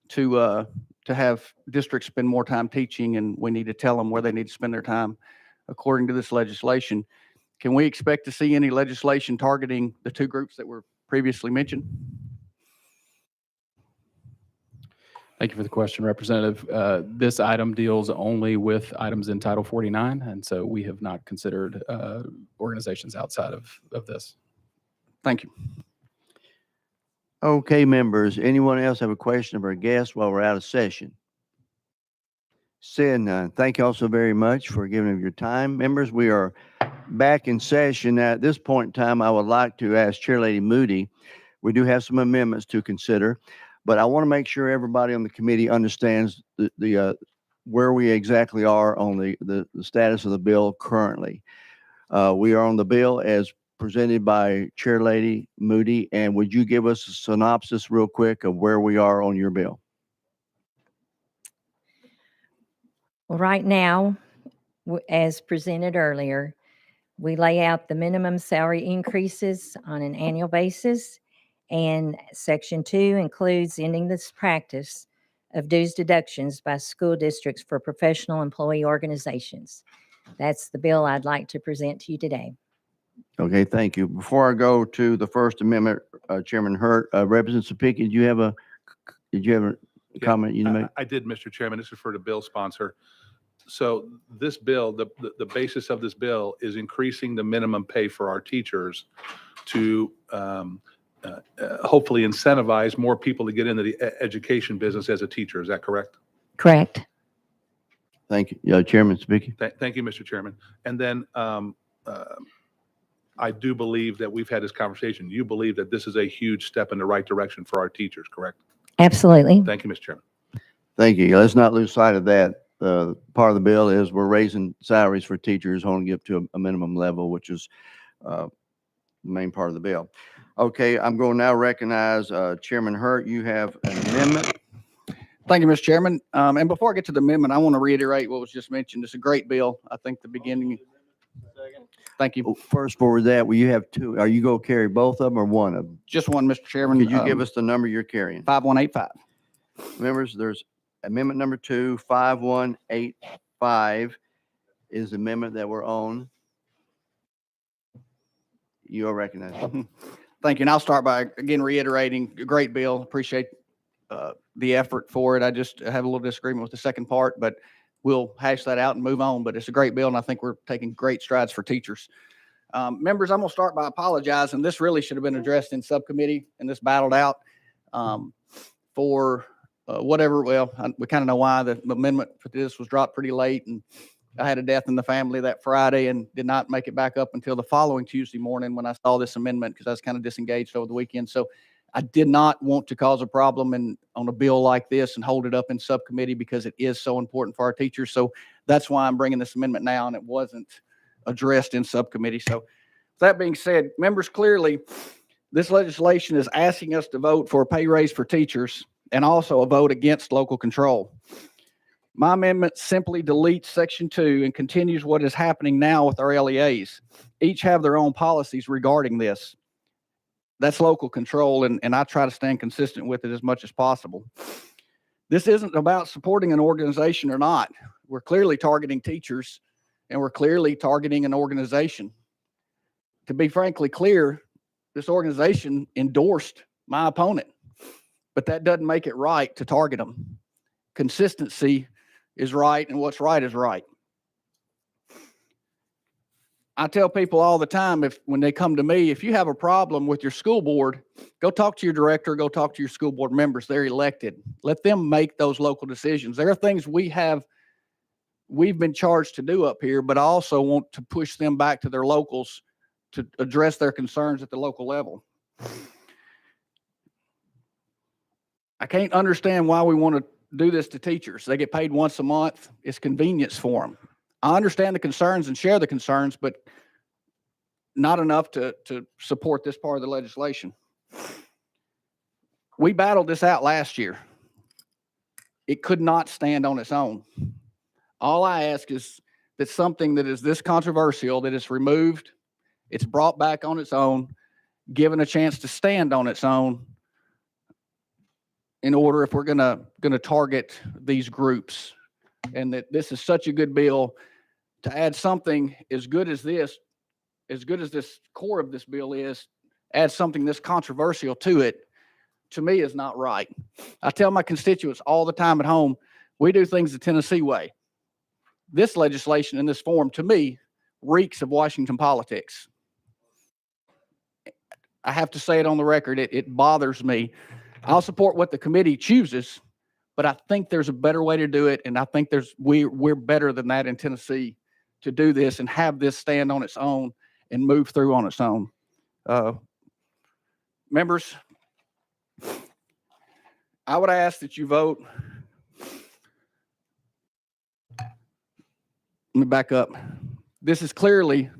S17: to have districts spend more time teaching, and we need to tell them where they need to spend their time according to this legislation. Can we expect to see any legislation targeting the two groups that were previously mentioned?
S20: Thank you for the question, Representative. This item deals only with items in Title 49, and so we have not considered organizations outside of this.
S17: Thank you.
S1: Okay, members, anyone else have a question of our guest while we're out of session? Seeing none, thank you all so very much for giving of your time. Members, we are back in session. At this point in time, I would like to ask Chair Lady Moody, we do have some amendments to consider, but I want to make sure everybody on the committee understands the where we exactly are on the status of the bill currently. We are on the bill as presented by Chair Lady Moody, and would you give us a synopsis real quick of where we are on your bill?
S14: Well, right now, as presented earlier, we lay out the minimum salary increases on an annual basis, and Section 2 includes ending this practice of dues deductions by school districts for professional employee organizations. That's the bill I'd like to present to you today.
S1: Okay, thank you. Before I go to the First Amendment, Chairman Hurt, Representative Pickett, did you have a comment you make?
S7: I did, Mr. Chairman. This is for the bill sponsor. So this bill, the basis of this bill is increasing the minimum pay for our teachers to hopefully incentivize more people to get into the education business as a teacher. Is that correct?
S14: Correct.
S1: Thank you. Chairman speaking.
S7: Thank you, Mr. Chairman. And then I do believe that we've had this conversation. You believe that this is a huge step in the right direction for our teachers, correct?
S14: Absolutely.
S7: Thank you, Mr. Chairman.
S1: Thank you. Let's not lose sight of that. Part of the bill is we're raising salaries for teachers, only up to a minimum level, which is the main part of the bill. Okay, I'm going to now recognize Chairman Hurt. You have an amendment.
S17: Thank you, Mr. Chairman. And before I get to the amendment, I want to reiterate what was just mentioned. It's a great bill. I think the beginning. Thank you.
S1: First, for that, will you have two? Are you going to carry both of them or one of them?
S17: Just one, Mr. Chairman.
S1: Could you give us the number you're carrying?
S17: 5185.
S1: Members, there's amendment number 2, 5185 is the amendment that we're on. You are recognized.
S17: Thank you. And I'll start by, again, reiterating a great bill. Appreciate the effort for it. I just have a little disagreement with the second part, but we'll hash that out and move on. But it's a great bill, and I think we're taking great strides for teachers. Members, I'm going to start by apologizing. This really should have been addressed in subcommittee, and this battled out for whatever. Well, we kind of know why the amendment for this was dropped pretty late, and I had a death in the family that Friday and did not make it back up until the following Tuesday morning when I saw this amendment because I was kind of disengaged over the weekend. So I did not want to cause a problem on a bill like this and hold it up in subcommittee because it is so important for our teachers. So that's why I'm bringing this amendment now, and it wasn't addressed in subcommittee. So that being said, members, clearly this legislation is asking us to vote for a pay raise for teachers and also a vote against local control. My amendment simply deletes Section 2 and continues what is happening now with our LEAs. Each have their own policies regarding this. That's local control, and I try to stand consistent with it as much as possible. This isn't about supporting an organization or not. We're clearly targeting teachers, and we're clearly targeting an organization. To be frankly clear, this organization endorsed my opponent, but that doesn't make it right to target them. Consistency is right, and what's right is right. I tell people all the time, when they come to me, if you have a problem with your school board, go talk to your director, go talk to your school board members. They're elected. Let them make those local decisions. There are things we've been charged to do up here, but I also want to push them back to their locals to address their concerns at the local level. I can't understand why we want to do this to teachers. They get paid once a month. It's convenience for them. I understand the concerns and share the concerns, but not enough to support this part of the legislation. We battled this out last year. It could not stand on its own. All I ask is that something that is this controversial, that is removed, it's brought back on its own, given a chance to stand on its own in order if we're gonna target these groups. And that this is such a good bill to add something as good as this core of this bill is, add something this controversial to it, to me is not right. I tell my constituents all the time at home, we do things the Tennessee way. This legislation in this form, to me, reeks of Washington politics. I have to say it on the record. It bothers me. I'll support what the committee chooses, but I think there's a better way to do it, and I think we're better than that in Tennessee to do this and have this stand on its own and move through on its own. Members, I would ask that you vote. Let me back up. This is clearly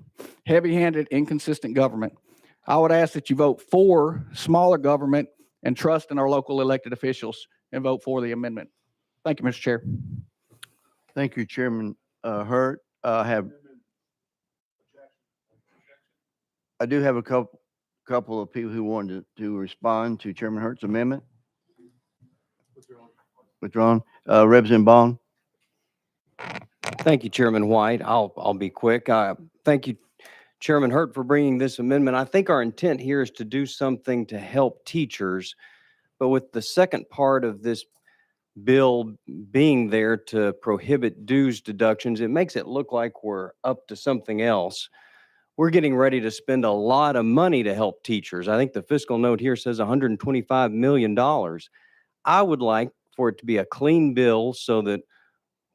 S17: heavy-handed, inconsistent government. I would ask that you vote for smaller government and trust in our local elected officials and vote for the amendment. Thank you, Mr. Chair.
S1: Thank you, Chairman Hurt. I do have a couple of people who wanted to respond to Chairman Hurt's amendment. Withdrawn. Representative Bond.
S2: Thank you, Chairman White. I'll be quick. Thank you, Chairman Hurt, for bringing this amendment. I think our intent here is to do something to help teachers, but with the second part of this bill being there to prohibit dues deductions, it makes it look like we're up to something else. We're getting ready to spend a lot of money to help teachers. I think the fiscal note here says $125 million. I would like for it to be a clean bill so that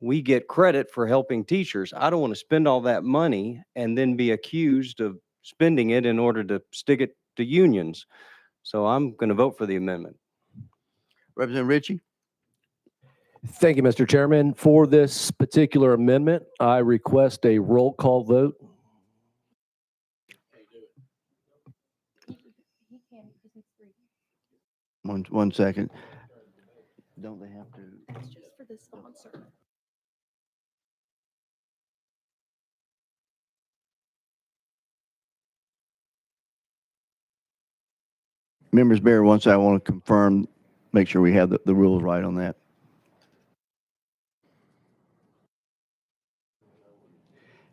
S2: we get credit for helping teachers. I don't want to spend all that money and then be accused of spending it in order to stick it to unions. So I'm going to vote for the amendment.
S1: Representative Ritchie.
S8: Thank you, Mr. Chairman. For this particular amendment, I request a roll call vote.
S1: One second. Don't they have to?
S18: It's just for the sponsor.
S1: Members bear once I want to confirm, make sure we have the rules right on that.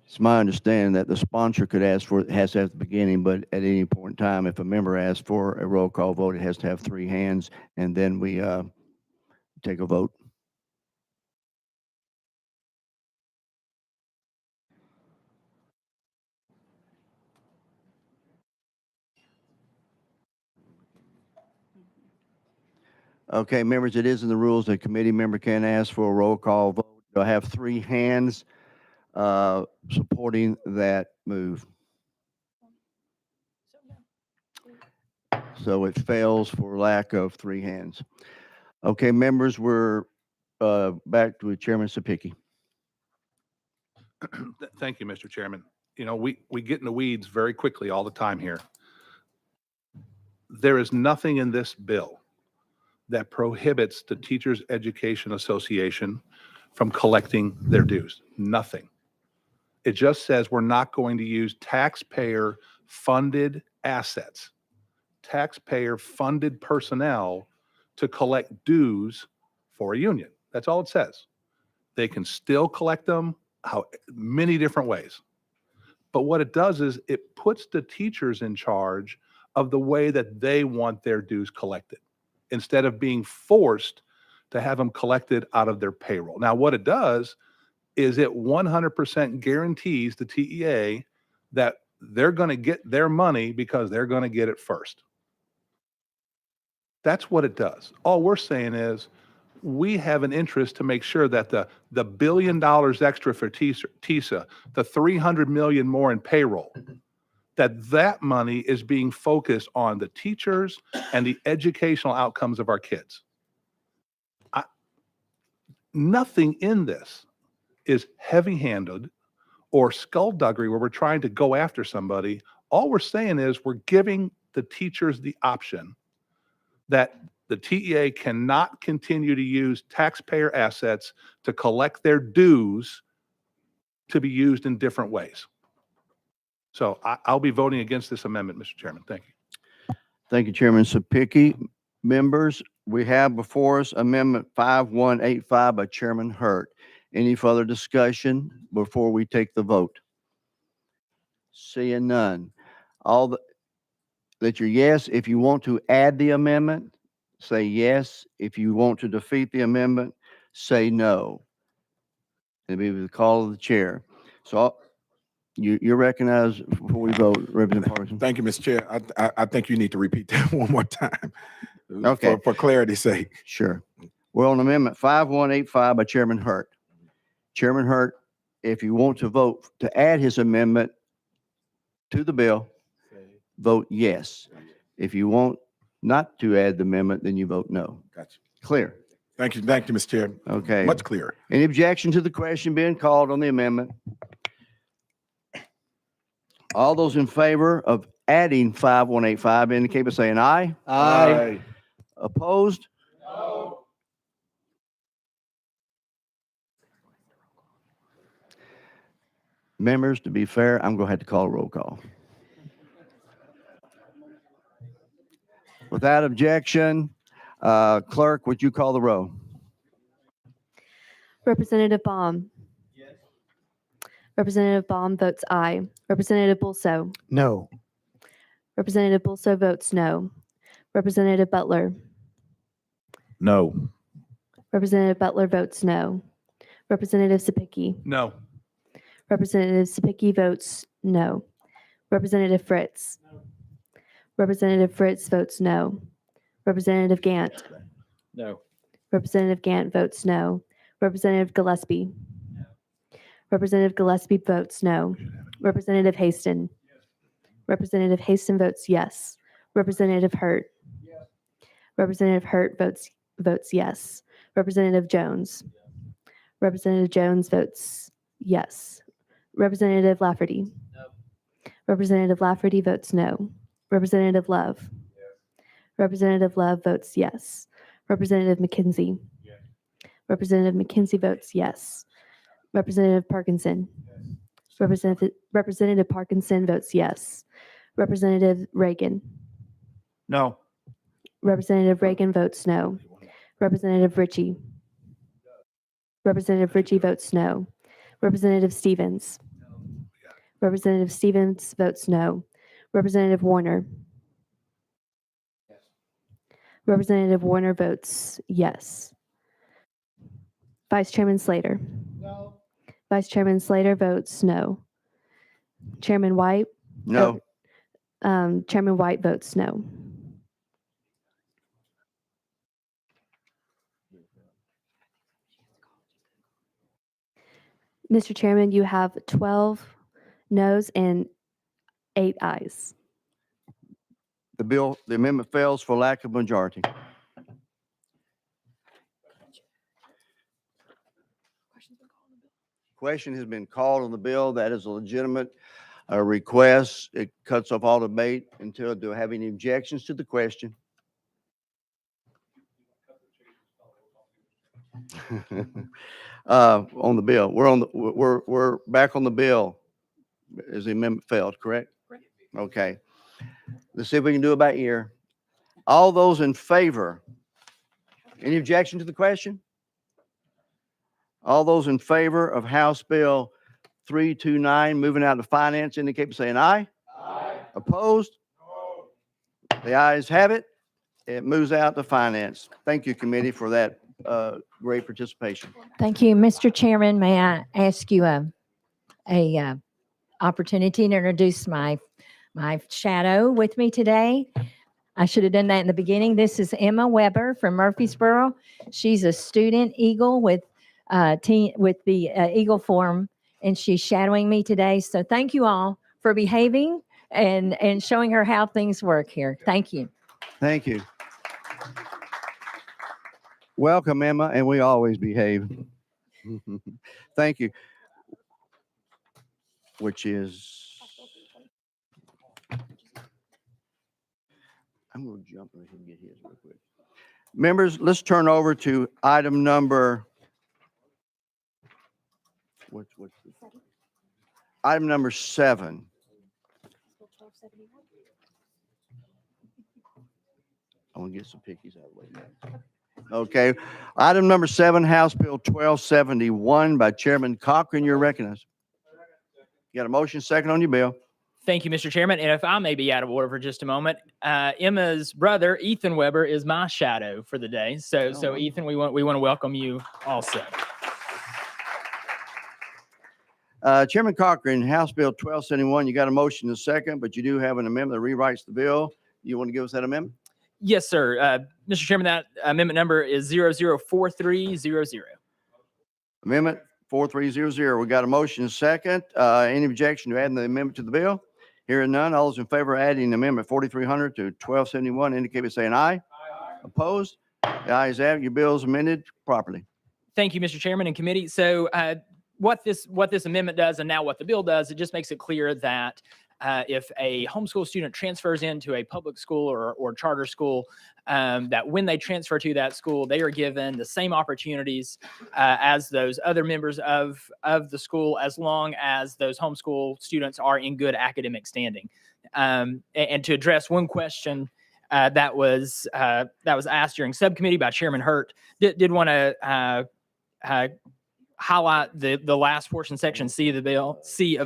S1: It's my understanding that the sponsor could ask for, it has to have the beginning, but at any point in time, if a member asks for a roll call vote, it has to have 3 hands, and then we take a vote. Okay, members, it is in the rules. A committee member can ask for a roll call vote. They'll have 3 hands supporting that move. So it fails for lack of 3 hands. Okay, members, we're back to Chairman Sapicki.
S7: Thank you, Mr. Chairman. You know, we get in the weeds very quickly all the time here. There is nothing in this bill that prohibits the Teachers Education Association from collecting their dues. Nothing. It just says we're not going to use taxpayer-funded assets, taxpayer-funded personnel to collect dues for a union. That's all it says. They can still collect them many different ways. But what it does is it puts the teachers in charge of the way that they want their dues collected, instead of being forced to have them collected out of their payroll. Now, what it does is it 100% guarantees the TEA that they're going to get their money because they're going to get it first. That's what it does. All we're saying is we have an interest to make sure that the $1 billion extra for TISA, the $300 million more in payroll, that money is being focused on the teachers and the educational outcomes of our kids. Nothing in this is heavy-handed or skullduggery where we're trying to go after somebody. All we're saying is we're giving the teachers the option that The TEA cannot continue to use taxpayer assets to collect their dues to be used in different ways. So I'll be voting against this amendment, Mr. Chairman. Thank you.
S1: Thank you, Chairman Sapicki. Members, we have before us Amendment 5185 by Chairman Hurt. Any further discussion before we take the vote? Seeing none. That your yes, if you want to add the amendment, say yes. If you want to defeat the amendment, say no. It'll be the call of the chair. So you're recognized before we vote, Representative Parkinson.
S4: Thank you, Mr. Chair. I think you need to repeat that one more time.
S1: Okay.
S4: For clarity's sake.
S1: Sure. We're on Amendment 5185 by Chairman Hurt. Chairman Hurt, if you want to vote to add his amendment to the bill, vote yes. If you want not to add the amendment, then you vote no.
S4: Gotcha.
S1: Clear?
S4: Thank you, Mr. Chair.
S1: Okay.
S4: Much clearer.
S1: Any objection to the question being called on the amendment? All those in favor of adding 5185 indicate by saying aye.
S4: Aye.
S1: Opposed? Members, to be fair, I'm going to have to call a roll call. Without objection, clerk, would you call the roll?
S22: Representative Baum. Yes. Representative Baum votes aye. Representative Bulso.
S3: No.
S22: Representative Bulso votes no. Representative Butler.
S6: No.
S22: Representative Butler votes no. Representative Sapicki.
S7: No.
S22: Representative Sapicki votes no. Representative Fritz. Representative Fritz votes no. Representative Gant.
S10: No.
S22: Representative Gant votes no. Representative Gillespie. Representative Gillespie votes no. Representative Haston. Representative Haston votes yes. Representative Hurt. Representative Hurt votes yes. Representative Jones. Representative Jones votes yes. Representative Lafferty. Representative Lafferty votes no. Representative Love. Representative Love votes yes. Representative McKenzie. Representative McKenzie votes yes. Representative Parkinson. Representative Parkinson votes yes. Representative Reagan.
S3: No.
S22: Representative Reagan votes no. Representative Ritchie. Representative Ritchie votes no. Representative Stevens. Representative Stevens votes no. Representative Warner. Representative Warner votes yes. Vice Chairman Slater.
S3: No.
S22: Vice Chairman Slater votes no. Chairman White.
S1: No.
S22: Chairman White votes no. Mr. Chairman, you have 12 noes and 8 ayes.
S1: The amendment fails for lack of majority. Question has been called on the bill. That is a legitimate request. It cuts off all debate until, do I have any objections to the question? On the bill, we're back on the bill. Is the amendment failed, correct? Okay. Let's see if we can do it by ear. All those in favor? Any objection to the question? All those in favor of House Bill 329 moving out of finance indicate by saying aye. Aye. Opposed? No. The ayes have it. It moves out to finance. Thank you, committee, for that great participation.
S14: Thank you, Mr. Chairman. May I ask you a opportunity to introduce my shadow with me today? I should have done that in the beginning. This is Emma Weber from Murfreesboro. She's a student Eagle with the Eagle Forum, and she's shadowing me today. So thank you all for behaving and showing her how things work here. Thank you.
S1: Thank you. Welcome, Emma, and we always behave. Thank you. Which is, I'm going to jump in and get his real quick. Members, let's turn over to item number. Item number 7. I want to get some pickies out of the way. Okay. Item number 7, House Bill 1271 by Chairman Cochran. You're recognized. You got a motion second on your bill.
S9: Thank you, Mr. Chairman. And if I may be out of order for just a moment, Emma's brother, Ethan Weber, is my shadow for the day. So Ethan, we want to welcome you also.
S1: Chairman Cochran, House Bill 1271, you got a motion and a second, but you do have an amendment that rewrites the bill. You want to give us that amendment?
S9: Yes, sir. Mr. Chairman, that amendment number is 004300.
S1: Amendment 4300. We got a motion and a second. Any objection to adding the amendment to the bill? Hearing none, all those in favor of adding amendment 4300 to 1271 indicate by saying aye. Opposed? The ayes have it. Your bill is amended properly.
S9: Thank you, Mr. Chairman and committee. So what this amendment does and now what the bill does, it just makes it clear that if a homeschool student transfers into a public school or charter school, that when they transfer to that school, they are given the same opportunities as those other members of the school, as long as those homeschool students are in good academic standing. And to address one question that was asked during subcommittee by Chairman Hurt, did want to highlight the last portion, section C of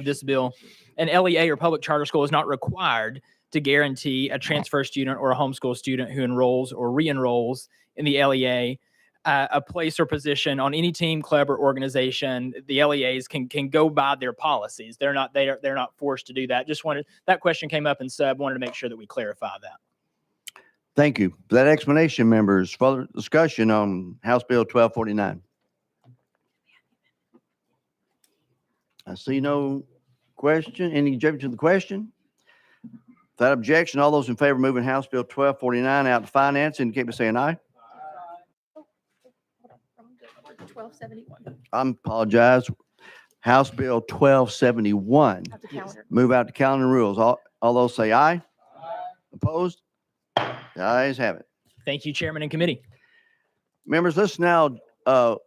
S9: this bill. An LEA or public charter school is not required to guarantee a transfer student or a homeschool student who enrolls or re-enrolls in the LEA a place or position on any team, club, or organization. The LEAs can go by their policies. They're not forced to do that. That question came up in sub. Wanted to make sure that we clarify that.
S1: Thank you for that explanation, members. Further discussion on House Bill 1249. I see no question. Any objection to the question? Without objection, all those in favor of moving House Bill 1249 out to finance indicate by saying aye.
S22: 1271.
S1: I apologize. House Bill 1271. Move out to calendar rules. All those say aye. Opposed? The ayes have it.
S9: Thank you, Chairman and committee.
S1: Members, let's now, we're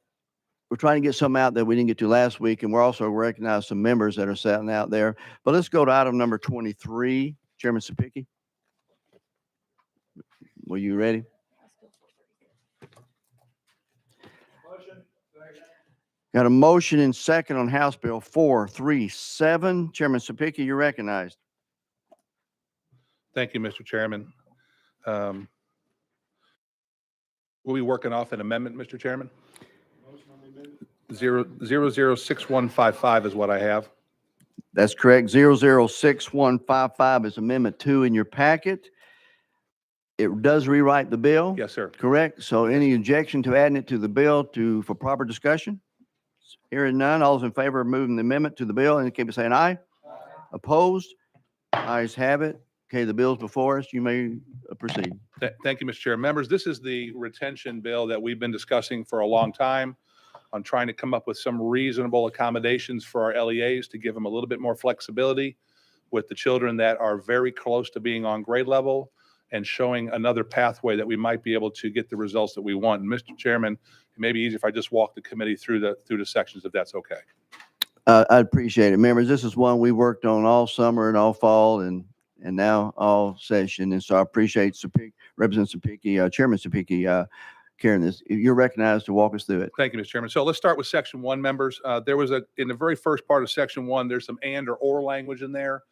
S1: trying to get some out that we didn't get to last week, and we're also recognize some members that are sitting out there. But let's go to item number 23. Chairman Sapicki. Were you ready? Got a motion and second on House Bill 437. Chairman Sapicki, you're recognized.
S7: Thank you, Mr. Chairman. We'll be working off an amendment, Mr. Chairman. 006155 is what I have.
S1: That's correct. 006155 is Amendment 2 in your packet. It does rewrite the bill.
S7: Yes, sir.
S1: Correct. So any objection to adding it to the bill for proper discussion? Hearing none, all those in favor of moving the amendment to the bill indicate by saying aye. Opposed? Ayes have it. Okay, the bill's before us. You may proceed.
S7: Thank you, Mr. Chair. Members, this is the retention bill that we've been discussing for a long time on trying to come up with some reasonable accommodations for our LEAs to give them a little bit more flexibility with the children that are very close to being on grade level and showing another pathway that we might be able to get the results that we want. And Mr. Chairman, it may be easier if I just walk the committee through the sections, if that's okay.
S1: I appreciate it. Members, this is one we worked on all summer and all fall and now all session. And so I appreciate Representative Sapicki, Chairman Sapicki, carrying this. You're recognized to walk us through it.
S7: Thank you, Mr. Chairman. So let's start with section 1, members. There was in the very first part of section 1, there's some and or language in there.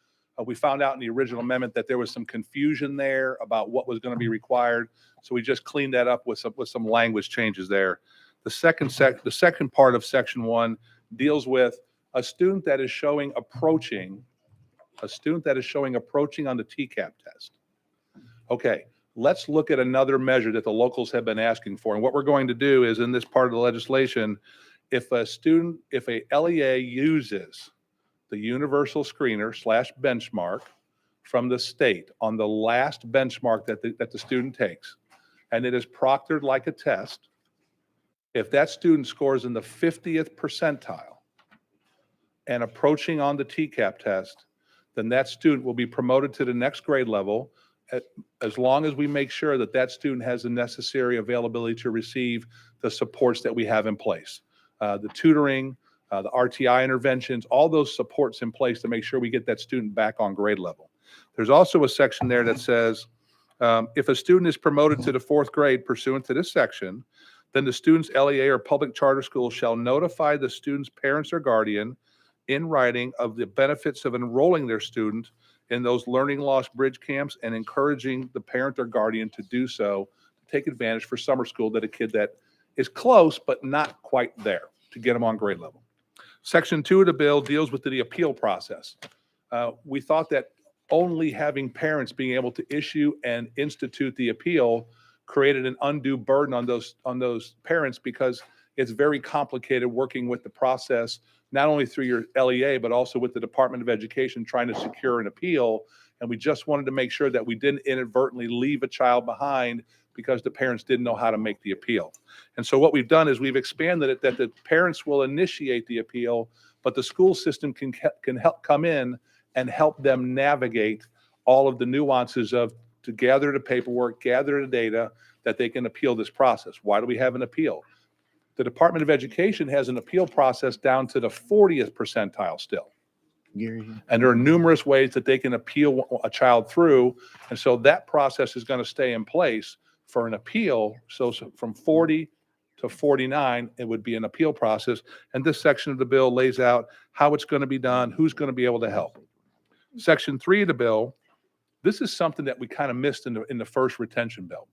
S7: We found out in the original amendment that there was some confusion there about what was going to be required. So we just cleaned that up with some language changes there. The second part of section 1 deals with a student that is showing approaching on the TCAP test. Okay. Let's look at another measure that the locals have been asking for. And what we're going to do is in this part of the legislation, if a LEA uses the universal screener / benchmark from the state on the last benchmark that the student takes, and it is proctored like a test, if that student scores in the 50th percentile and approaching on the TCAP test, then that student will be promoted to the next grade level, as long as we make sure that that student has the necessary availability to receive the supports that we have in place. The tutoring, the RTI interventions, all those supports in place to make sure we get that student back on grade level. There's also a section there that says, if a student is promoted to the 4th grade pursuant to this section, then the student's LEA or public charter school shall notify the student's parents or guardian in writing of the benefits of enrolling their student in those learning loss bridge camps and encouraging the parent or guardian to do so, to take advantage for summer school that a kid that is close but not quite there to get them on grade level. Section 2 of the bill deals with the appeal process. We thought that only having parents being able to issue and institute the appeal created an undue burden on those parents, because it's very complicated working with the process, not only through your LEA, but also with the Department of Education trying to secure an appeal. And we just wanted to make sure that we didn't inadvertently leave a child behind because the parents didn't know how to make the appeal. And so what we've done is we've expanded it that the parents will initiate the appeal, but the school system can help come in and help them navigate all of the nuances of to gather the paperwork, gather the data, that they can appeal this process. Why do we have an appeal? The Department of Education has an appeal process down to the 40th percentile still. And there are numerous ways that they can appeal a child through. And so that process is going to stay in place for an appeal. So from 40 to 49, it would be an appeal process. And this section of the bill lays out how it's going to be done, who's going to be able to help. Section 3 of the bill, this is something that we kind of missed in the first retention bill.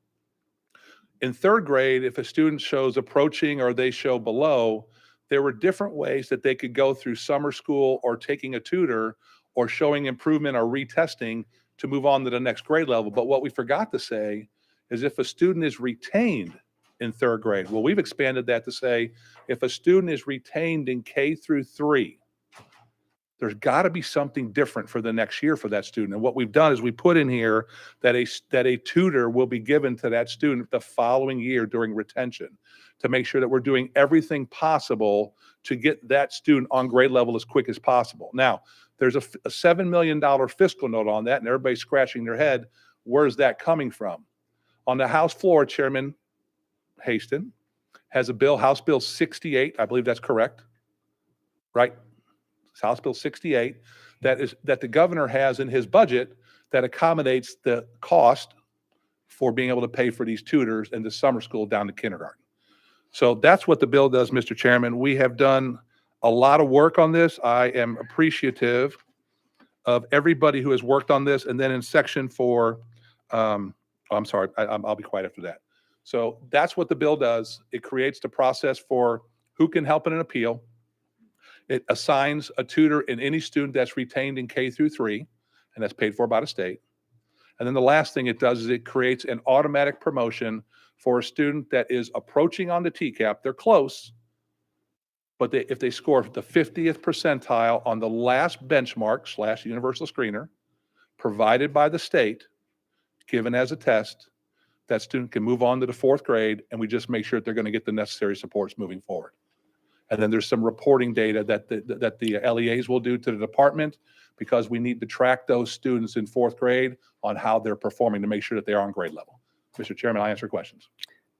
S7: In 3rd grade, if a student shows approaching or they show below, there were different ways that they could go through summer school or taking a tutor or showing improvement or retesting to move on to the next grade level. But what we forgot to say is if a student is retained in 3rd grade, well, we've expanded that to say if a student is retained in K through 3, there's got to be something different for the next year for that student. And what we've done is we put in here that a tutor will be given to that student the following year during retention to make sure that we're doing everything possible to get that student on grade level as quick as possible. Now, there's a $7 million fiscal note on that, and everybody's scratching their head. Where's that coming from? On the House floor, Chairman Haston has a bill, House Bill 68, I believe that's correct, right? House Bill 68, that the governor has in his budget that accommodates the cost for being able to pay for these tutors and the summer school down to kindergarten. So that's what the bill does, Mr. Chairman. We have done a lot of work on this. I am appreciative of everybody who has worked on this. And then in section 4, I'm sorry, I'll be quiet after that. So that's what the bill does. It creates the process for who can help in an appeal. It assigns a tutor in any student that's retained in K through 3, and that's paid for by the state. And then the last thing it does is it creates an automatic promotion for a student that is approaching on the TCAP. They're close, but if they score the 50th percentile on the last benchmark / universal screener provided by the state, given as a test, that student can move on to the 4th grade, and we just make sure that they're going to get the necessary supports moving forward. And then there's some reporting data that the LEAs will do to the department, because we need to track those students in 4th grade on how they're performing to make sure that they are on grade level. Mr. Chairman, I answer questions.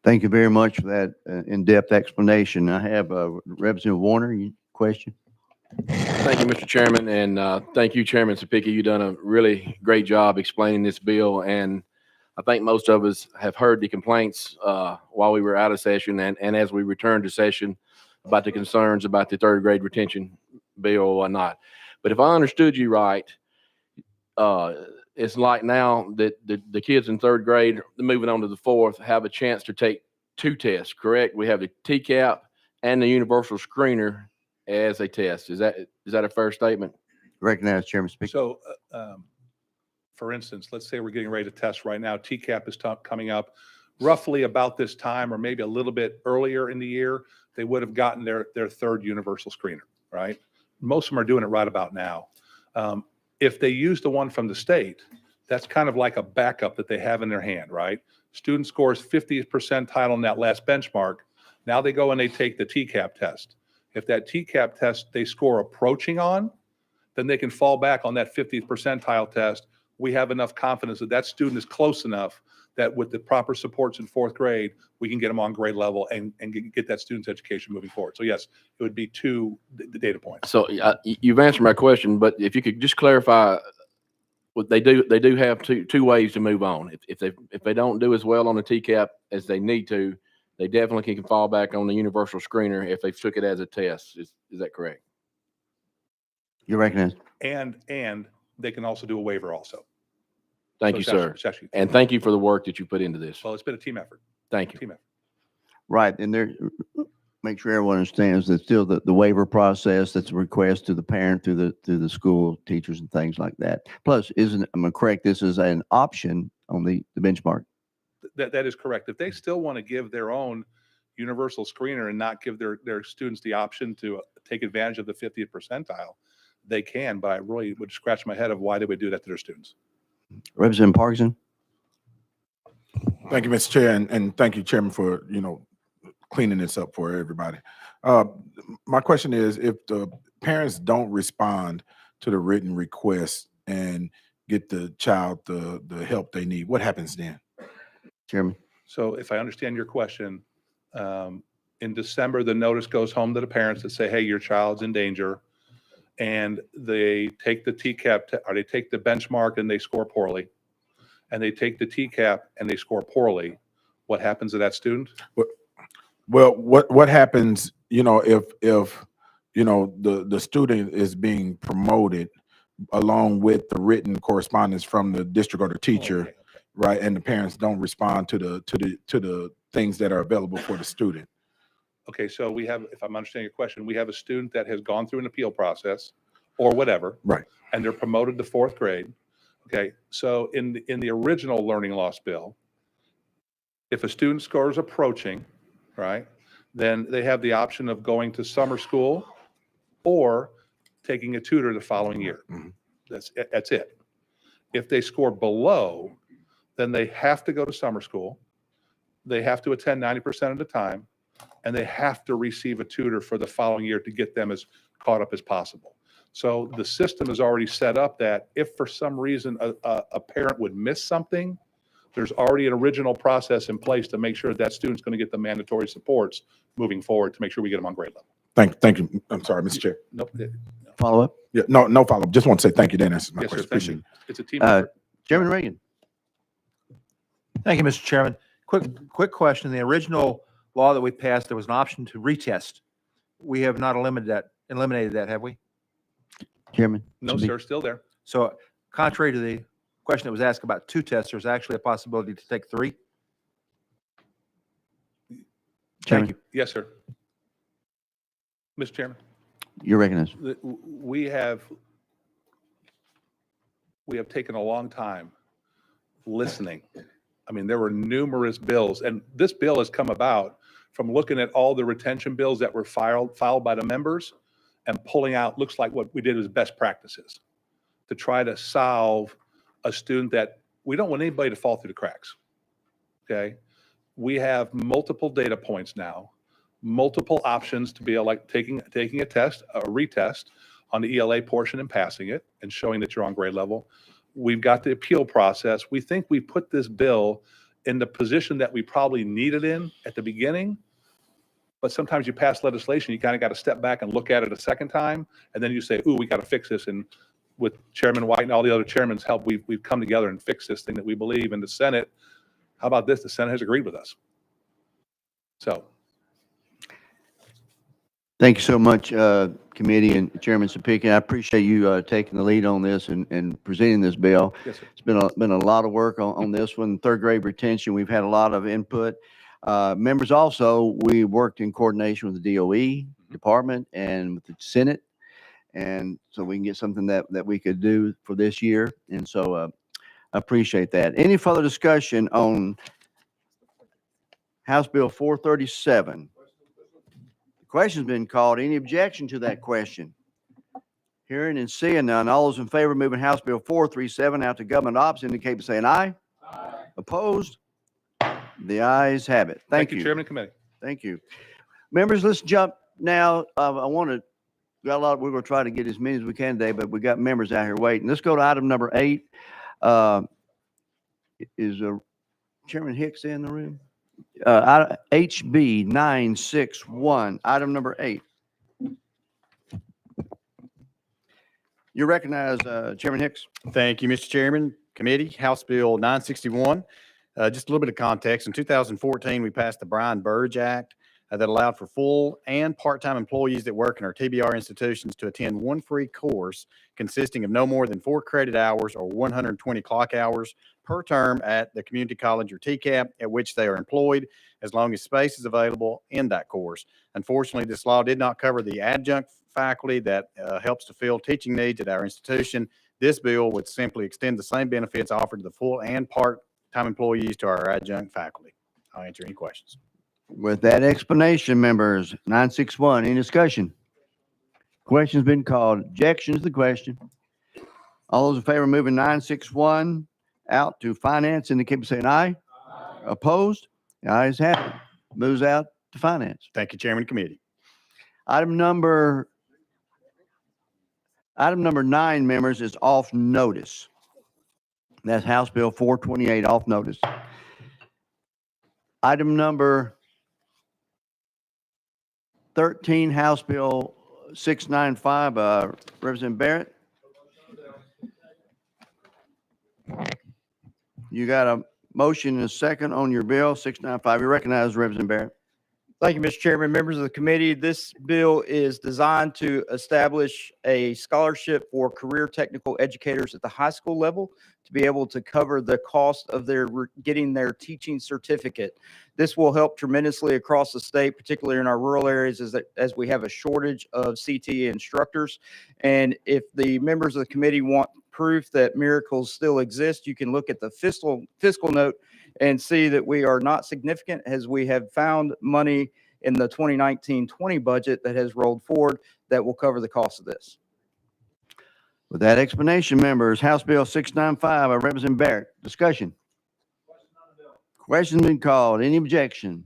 S1: Thank you very much for that in-depth explanation. I have Representative Warner, question?
S5: Thank you, Mr. Chairman, and thank you, Chairman Sapicki. You've done a really great job explaining this bill, and I think most of us have heard the complaints while we were out of session and as we returned to session about the concerns about the 3rd grade retention bill or whatnot. But if I understood you right, it's like now that the kids in 3rd grade moving on to the 4th have a chance to take 2 tests, correct? We have the TCAP and the universal screener as a test. Is that a fair statement?
S1: Recognize Chairman Speaker.
S7: So, for instance, let's say we're getting ready to test right now. TCAP is coming up roughly about this time, or maybe a little bit earlier in the year. They would have gotten their 3rd universal screener, right? Most of them are doing it right about now. If they use the one from the state, that's kind of like a backup that they have in their hand, right? Student scores 50th percentile on that last benchmark. Now they go and they take the TCAP test. If that TCAP test they score approaching on, then they can fall back on that 50th percentile test, we have enough confidence that that student is close enough that with the proper supports in fourth grade, we can get them on grade level and get that student's education moving forward. So yes, it would be two data points.
S5: So you've answered my question, but if you could just clarify, what they do have two ways to move on. If they don't do as well on the TCAP as they need to, they definitely can fall back on the universal screener if they took it as a test. Is that correct?
S1: You recognize?
S7: And they can also do a waiver also.
S5: Thank
S7: So
S5: you,
S7: it's actually-
S5: sir.
S7: it's actually-
S5: And thank you for the work that you put into this.
S7: Well, it's been a team effort.
S5: Thank you.
S7: Team effort.
S1: Right, and there, make sure everyone understands that still the waiver process, that's a request to the parent through the school teachers and things like that. Plus, am I correct, this is an option on the benchmark?
S7: That is correct. If they still want to give their own universal screener and not give their students the option to take advantage of the 50th percentile, they can, but I really would scratch my head of why they would do that to their students.
S1: Representative Parkinson?
S4: Thank you, Mr. Chair, and thank you, Chairman, for, cleaning this up for everybody. My question is, if the parents don't respond to the written request and get the child the help they need, what happens then?
S1: Chairman?
S7: So if I understand your question, in December, the notice goes home to the parents that say, hey, your child's in danger. And they take the TCAP, or they take the benchmark and they score poorly. And they take the TCAP and they score poorly. What happens to that student?
S4: Well, what happens, if the student is being promoted along with the written correspondence from the district or the teacher, right? And the parents don't respond to the things that are available for the student.
S7: Okay, so we have, if I'm understanding your question, we have a student that has gone through an appeal process or whatever.
S4: Right.
S7: And they're promoted to fourth grade. Okay, so in the original learning loss bill, if a student score is approaching, right, then they have the option of going to summer school or taking a tutor the following year. That's it. If they score below, then they have to go to summer school. They have to attend 90% of the time, and they have to receive a tutor for the following year to get them as caught up as possible. So the system is already set up that if for some reason a parent would miss something, there's already an original process in place to make sure that student's going to get the mandatory supports moving forward to make sure we get them on grade level.
S4: Thank you. I'm sorry, Mr. Chair.
S7: Nope.
S1: Follow up?
S4: Yeah, no follow up. Just want to say thank you. Dan answered my
S7: Yes, sir.
S4: question.
S7: Thank
S4: Appreciate
S7: you.
S4: it.
S7: It's a team effort.
S1: Chairman Reagan?
S11: Thank you, Mr. Chairman. Quick question. In the original law that we passed, there was an option to retest. We have not eliminated that, have we?
S1: Chairman?
S7: No, sir, still there.
S11: So contrary to the question that was asked about two tests, there's actually a possibility to take three? Thank you.
S7: Yes, sir. Mr. Chairman.
S1: You're recognized.
S7: We have taken a long time listening. I mean, there were numerous bills, and this bill has come about from looking at all the retention bills that were filed by the members and pulling out, looks like what we did as best practices to try to solve a student that we don't want anybody to fall through the cracks. Okay. We have multiple data points now, multiple options to be like taking a test, a retest on the ELA portion and passing it and showing that you're on grade level. We've got the appeal process. We think we put this bill in the position that we probably needed in at the beginning. But sometimes you pass legislation, you kind of got to step back and look at it a second time. And then you say, ooh, we got to fix this. And with Chairman White and all the other chairman's help, we've come together and fixed this thing that we believe in the Senate. How about this? The Senate has agreed with us. So.
S1: Thank you so much, committee and Chairman Sapika. I appreciate you taking the lead on this and presenting this bill.
S7: Yes, sir.
S1: It's been a lot of work on this one. Third grade retention, we've had a lot of input. Members also, we worked in coordination with the DOE department and with the Senate. And so we can get something that we could do for this year. And so I appreciate that. Any further discussion on House Bill 437? The question's been called. Any objection to that question? Hearing and seeing none. All those in favor of moving House Bill 437 out to government ops indicate by saying aye. Aye. Opposed? The ayes have it. Thank you.
S7: Chairman Committee.
S1: Thank you. Members, let's jump now. We're going to try to get as many as we can today, but we got members out here waiting. Let's go to item number 8. Is Chairman Hicks in the room? HB 961, item number 8. You recognize Chairman Hicks.
S13: Thank you, Mr. Chairman. Committee, House Bill 961. Just a little bit of context. In 2014, we passed the Brian Burge Act that allowed for full and part-time employees that work in our TBR institutions to attend one free course consisting of no more than 4 credit hours or 120 clock hours per term at the community college or TCAP at which they are employed, as long as space is available in that course. Unfortunately, this law did not cover the adjunct faculty that helps to fill teaching needs at our institution. This bill would simply extend the same benefits offered to the full and part-time employees to our adjunct faculty. I'll answer any questions.
S1: With that explanation, members, 961, any discussion? Question's been called. Objection to the question. All those in favor of moving 961 out to finance indicate by saying aye. Opposed? The ayes have it. Moves out to finance.
S13: Thank you, Chairman Committee.
S1: Item number 9, members, is off notice. That's House Bill 428, off notice. Item number 13, House Bill 695, Representative Barrett. You got a motion and a second on your bill, 695. You recognize Representative Barrett.
S16: Thank you, Mr. Chairman, members of the committee. This bill is designed to establish a scholarship for career technical educators at the high school level to be able to cover the cost of getting their teaching certificate. This will help tremendously across the state, particularly in our rural areas, as we have a shortage of CTE instructors. And if the members of the committee want proof that miracles still exist, you can look at the fiscal note and see that we are not significant, as we have found money in the 2019-20 budget that has rolled forward that will cover the cost of this.
S1: With that explanation, members, House Bill 695 by Representative Barrett. Discussion. Question's been called. Any objection?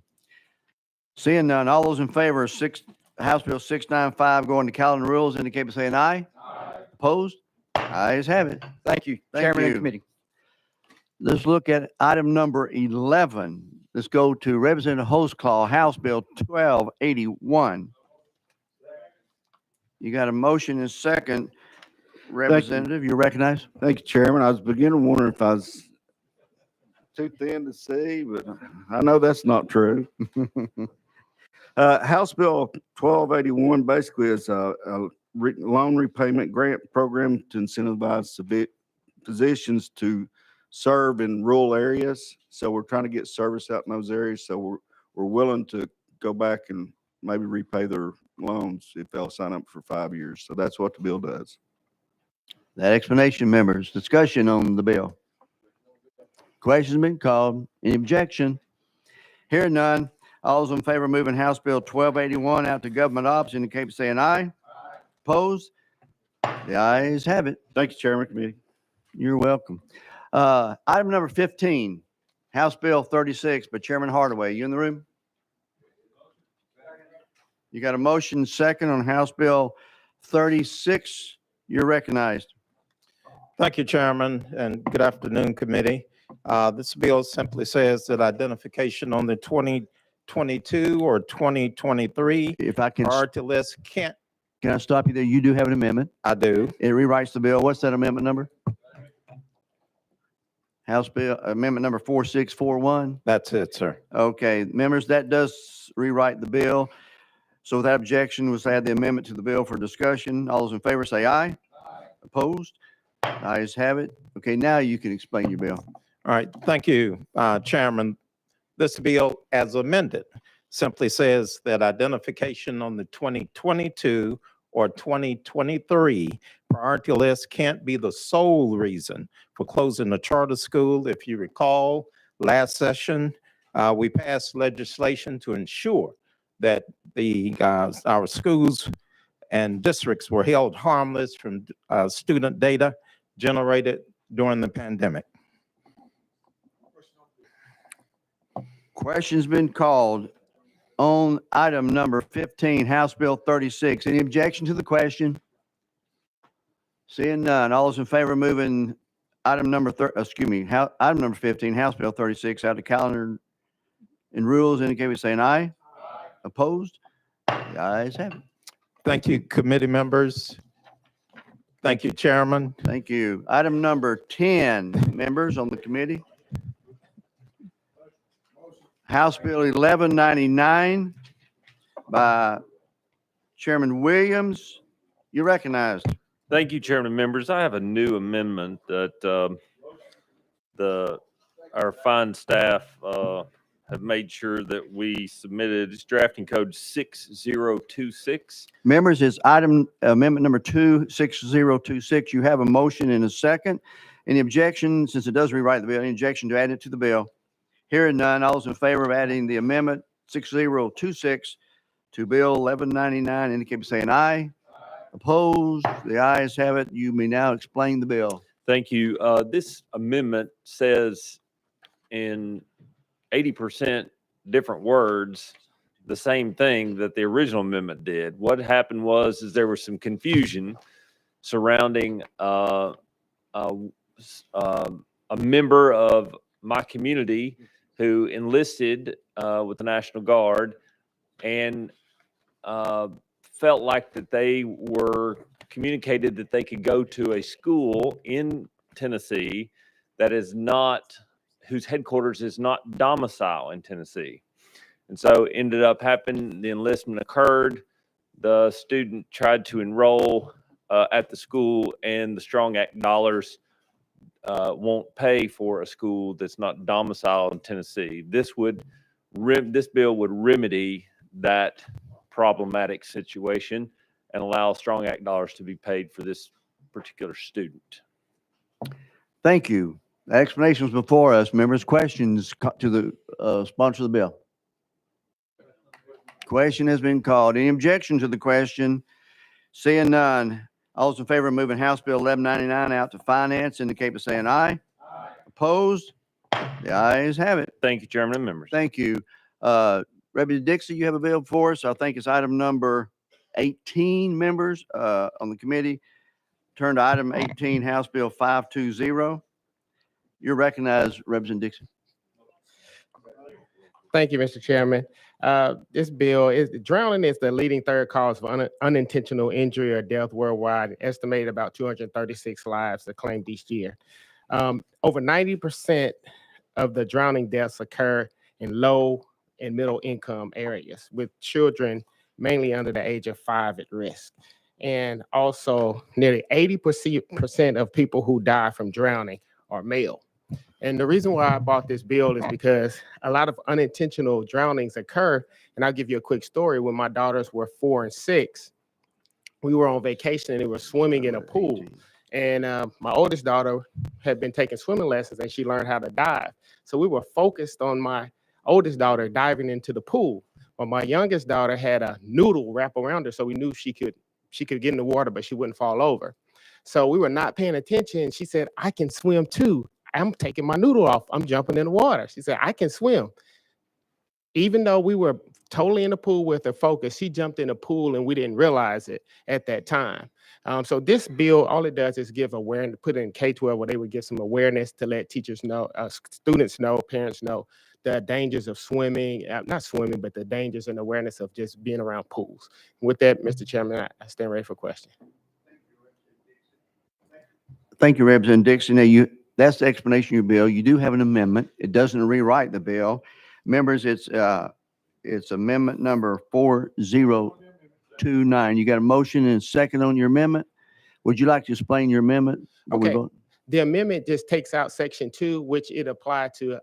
S1: Seeing none, all those in favor of House Bill 695 going to calendar rules indicate by saying aye. Opposed? Ayes have it.
S16: Thank you,
S1: Thank
S16: Chairman
S1: you.
S16: and committee.
S1: Let's look at item number 11. Let's go to Representative Hostclaw, House Bill 1281. You got a motion and second. Representative, you recognize?
S23: Thank you, Chairman. I was beginning to wonder if I was too thin to see, but I know that's not true. House Bill 1281 basically is a loan repayment grant program to incentivize physicians to serve in rural areas. So we're trying to get service out in those areas. So we're willing to go back and maybe repay their loans if they'll sign up for 5 years. So that's what the bill does.
S1: That explanation, members. Discussion on the bill. Question's been called. Any objection? Hearing none. All those in favor of moving House Bill 1281 out to government ops indicate by saying aye. Opposed? The ayes have it.
S23: Thank you, Chairman Committee.
S1: You're welcome. Item number 15, House Bill 36 by Chairman Hardaway. You in the room? You got a motion second on House Bill 36. You're recognized.
S24: Thank you, Chairman, and good afternoon, committee. This bill simply says that identification on the 2022 or 2023
S1: If I can,
S24: priority list can't.
S1: can I stop you there? You do have an amendment.
S24: I do.
S1: It rewrites the bill. What's that amendment number? House Bill Amendment number 4641.
S24: That's it, sir.
S1: Okay, members, that does rewrite the bill. So without objection, we'll add the amendment to the bill for discussion. All those in favor say aye. Opposed? Ayes have it. Okay, now you can explain your bill.
S24: All right, thank you, Chairman. This bill, as amended, simply says that identification on the 2022 or 2023 priority list can't be the sole reason for closing a charter school. If you recall, last session, we passed legislation to ensure that our schools and districts were held harmless from student data generated during the pandemic.
S1: Question's been called on item number 15, House Bill 36. Any objection to the question? Seeing none, all those in favor of moving item number item number 15, House Bill 36, out of calendar and rules indicate by saying aye. Opposed? The ayes have it.
S24: Thank you, committee members. Thank you, Chairman.
S1: Thank you. Item number 10, members on the committee. House Bill 1199 by Chairman Williams. You're recognized.
S12: Thank you, Chairman. Members, I have a new amendment that our fine staff have made sure that we submitted. It's drafting code 6026.
S1: Members, it's amendment number 26026. You have a motion and a second. Any objection, since it does rewrite the bill, any objection to add it to the bill? Hearing none, all those in favor of adding the amendment 6026 to Bill 1199, indicate by saying aye. Opposed? The ayes have it. You may now explain the bill.
S12: Thank you. This amendment says in 80% different words the same thing that the original amendment did. What happened was there was some confusion surrounding a member of my community who enlisted with the National Guard and felt like that they were communicated that they could go to a school in Tennessee that is not, whose headquarters is not domicile in Tennessee. And so ended up happening, the enlistment occurred, the student tried to enroll at the school, and the Strong Act dollars won't pay for a school that's not domiciled in Tennessee. This bill would remedy that problematic situation and allow Strong Act dollars to be paid for this particular student.
S1: Thank you. The explanation was before us. Members, questions to the sponsor of the bill? Question has been called. Any objection to the question? Seeing none, all those in favor of moving House Bill 1199 out to finance indicate by saying aye. Opposed? The ayes have it.
S12: Thank you, Chairman and members.
S1: Thank you. Representative Dixie, you have a bill for us. I think it's item number 18, members on the committee. Turn to item 18, House Bill 520. You're recognized, Representative Dixie.
S15: Thank you, Mr. Chairman. This bill drowning is the leading third cause of unintentional injury or death worldwide. Estimated about 236 lives are claimed each year. Over 90% of the drowning deaths occur in low and middle income areas, with children mainly under the age of 5 at risk. And also nearly 80% of people who die from drowning are male. And the reason why I bought this bill is because a lot of unintentional drownings occur. And I'll give you a quick story. When my daughters were 4 and 6, we were on vacation and they were swimming in a pool. And my oldest daughter had been taking swimming lessons and she learned how to dive. So we were focused on my oldest daughter diving into the pool. But my youngest daughter had a noodle wrap around her, so we knew she could get in the water, but she wouldn't fall over. So we were not paying attention. She said, "I can swim too. I'm taking my noodle off. I'm jumping in the water." She said, "I can swim." Even though we were totally in the pool with her focus, she jumped in the pool and we didn't realize it at that time. So this bill, all it does is give awareness, put it in K-12 where they would give some awareness to let teachers know, students know, parents know the dangers of swimming, not swimming, but the dangers and awareness of just being around pools. With that, Mr. Chairman, I stand ready for questions.
S1: Thank you, Representative Dixon. Now, that's the explanation of your bill. You do have an amendment. It doesn't rewrite the bill. Members, it's amendment number 4029. You got a motion and a second on your amendment. Would you like to explain your amendment?
S15: Okay. The amendment just takes out section 2, which it applied to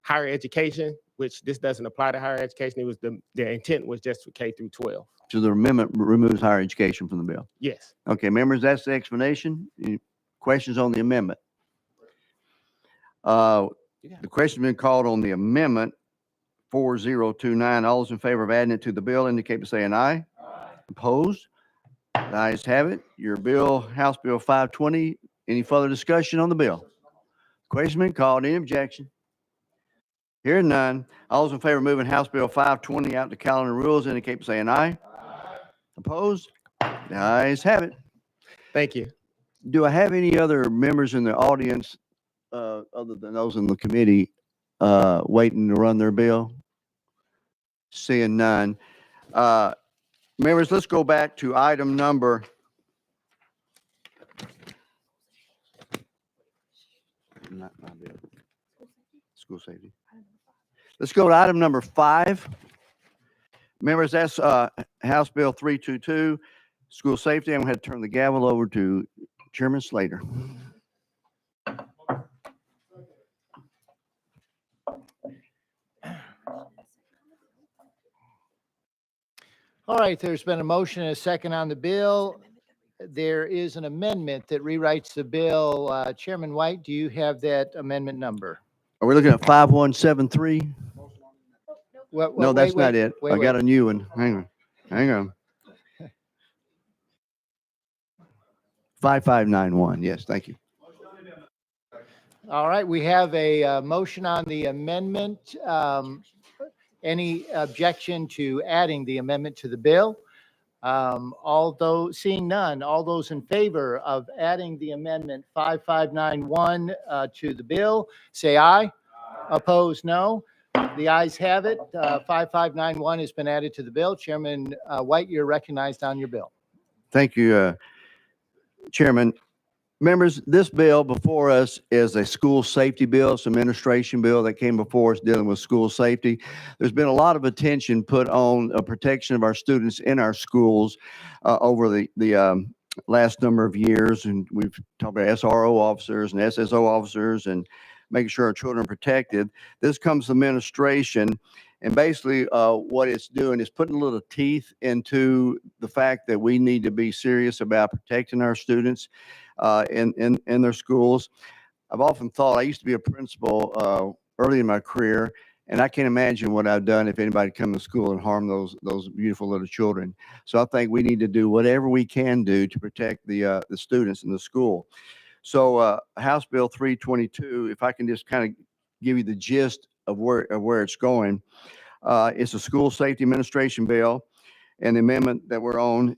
S15: higher education, which this doesn't apply to higher education. It was the intent was just for K through 12.
S1: So the amendment removes higher education from the bill?
S15: Yes.
S1: Okay, members, that's the explanation. Any questions on the amendment? The question has been called on the amendment 4029. All those in favor of adding it to the bill indicate by saying aye. Opposed? The ayes have it. Your bill, House Bill 520. Any further discussion on the bill? Question been called. Any objection? Hearing none. All those in favor of moving House Bill 520 out to calendar rules indicate by saying aye. Opposed? The ayes have it.
S15: Thank you.
S1: Do I have any other members in the audience, other than those in the committee, waiting to run their bill? Seeing none. Members, let's go back to item number. Not my bill. School safety. Let's go to item number 5. Members, that's House Bill 322, school safety. I'm going to turn the gavel over to Chairman Slater.
S3: All right, there's been a motion and a second on the bill. There is an amendment that rewrites the bill. Chairman White, do you have that amendment number?
S1: Are we looking at 5173? No, that's not it. I got a new one. Hang on. 5591. Yes, thank you.
S3: All right, we have a motion on the amendment. Any objection to adding the amendment to the bill? Although seeing none, all those in favor of adding the amendment 5591 to the bill, say aye. Opposed, no. The ayes have it. 5591 has been added to the bill. Chairman White, you're recognized on your bill.
S1: Thank you, Chairman. Members, this bill before us is a school safety bill. It's an administration bill that came before us dealing with school safety. There's been a lot of attention put on protection of our students in our schools over the last number of years. And we've talked about SRO officers and SSO officers and making sure our children are protected. This comes from administration. And basically what it's doing is putting a little teeth into the fact that we need to be serious about protecting our students in their schools. I've often thought, I used to be a principal early in my career, and I can't imagine what I've done if anybody come to school and harm those beautiful little children. So I think we need to do whatever we can do to protect the students in the school. So House Bill 322, if I can just kind of give you the gist of where it's going. It's a school safety administration bill, and the amendment that we're on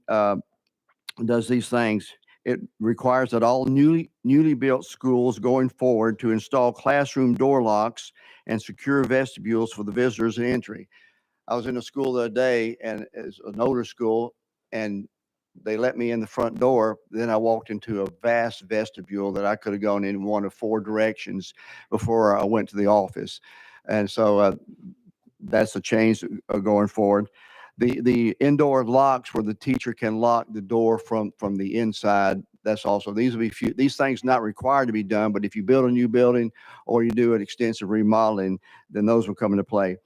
S1: does these things. It requires that all newly built schools going forward to install classroom door locks and secure vestibules for the visitors and entry. I was in a school the other day, and it's an older school, and they let me in the front door. Then I walked into a vast vestibule that I could have gone in one of 4 directions before I went to the office. And so that's a change going forward. The indoor locks where the teacher can lock the door from the inside. That's also, these things not required to be done, but if you build a new building or you do an extensive remodeling, then those will come into play.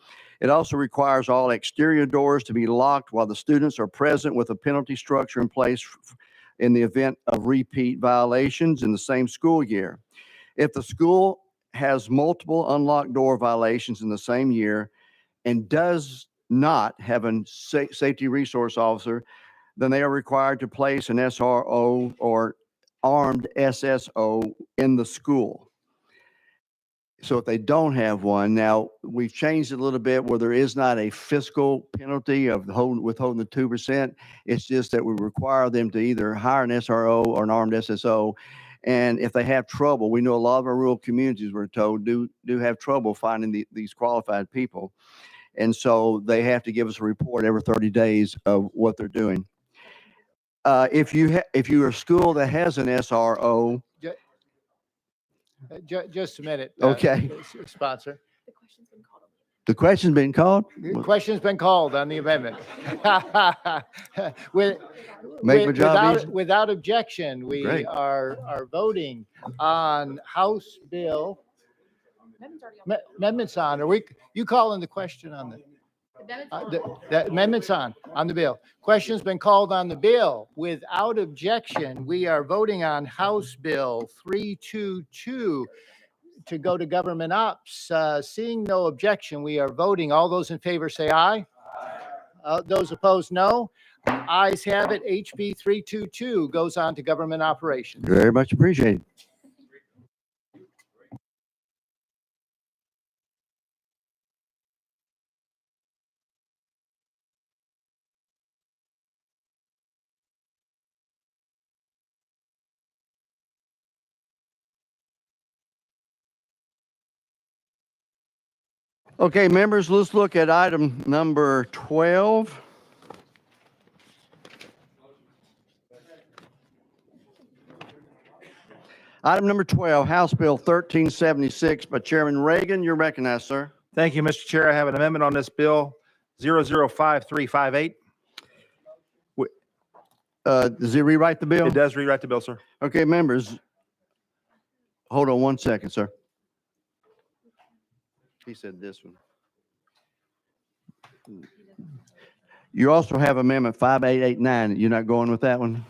S1: It also requires all exterior doors to be locked while the students are present, with a penalty structure in place in the event of repeat violations in the same school year. If the school has multiple unlocked door violations in the same year and does not have a safety resource officer, then they are required to place an SRO or armed SSO in the school. So if they don't have one, now we've changed it a little bit where there is not a fiscal penalty of withholding the 2%. It's just that we require them to either hire an SRO or an armed SSO. And if they have trouble, we know a lot of our rural communities, we're told, do have trouble finding these qualified people. And so they have to give us a report every 30 days of what they're doing. If you're a school that has an SRO.
S3: Just a minute.
S1: Okay.
S3: Sponsor.
S1: The question's been called?
S3: The question's been called on the amendment. Without objection, we
S1: Great.
S3: are voting on House Bill. Amendments on. You calling the question on the amendments on the bill? Question's been called on the bill. Without objection, we are voting on House Bill 322 to go to government ops. Seeing no objection, we are voting. All those in favor say aye. Those opposed, no. Ayes have it. HB 322 goes on to government operations.
S1: Very much appreciated. Okay, members, let's look at item number 12. Item number 12, House Bill 1376 by Chairman Reagan. You're recognized, sir.
S11: Thank you, Mr. Chair. I have an amendment on this bill, 005358.
S1: Does it rewrite the bill?
S11: It does rewrite the bill, sir.
S1: Okay, members, hold on one second, sir. He said this one. You also have Amendment 5889. You're not going with that one?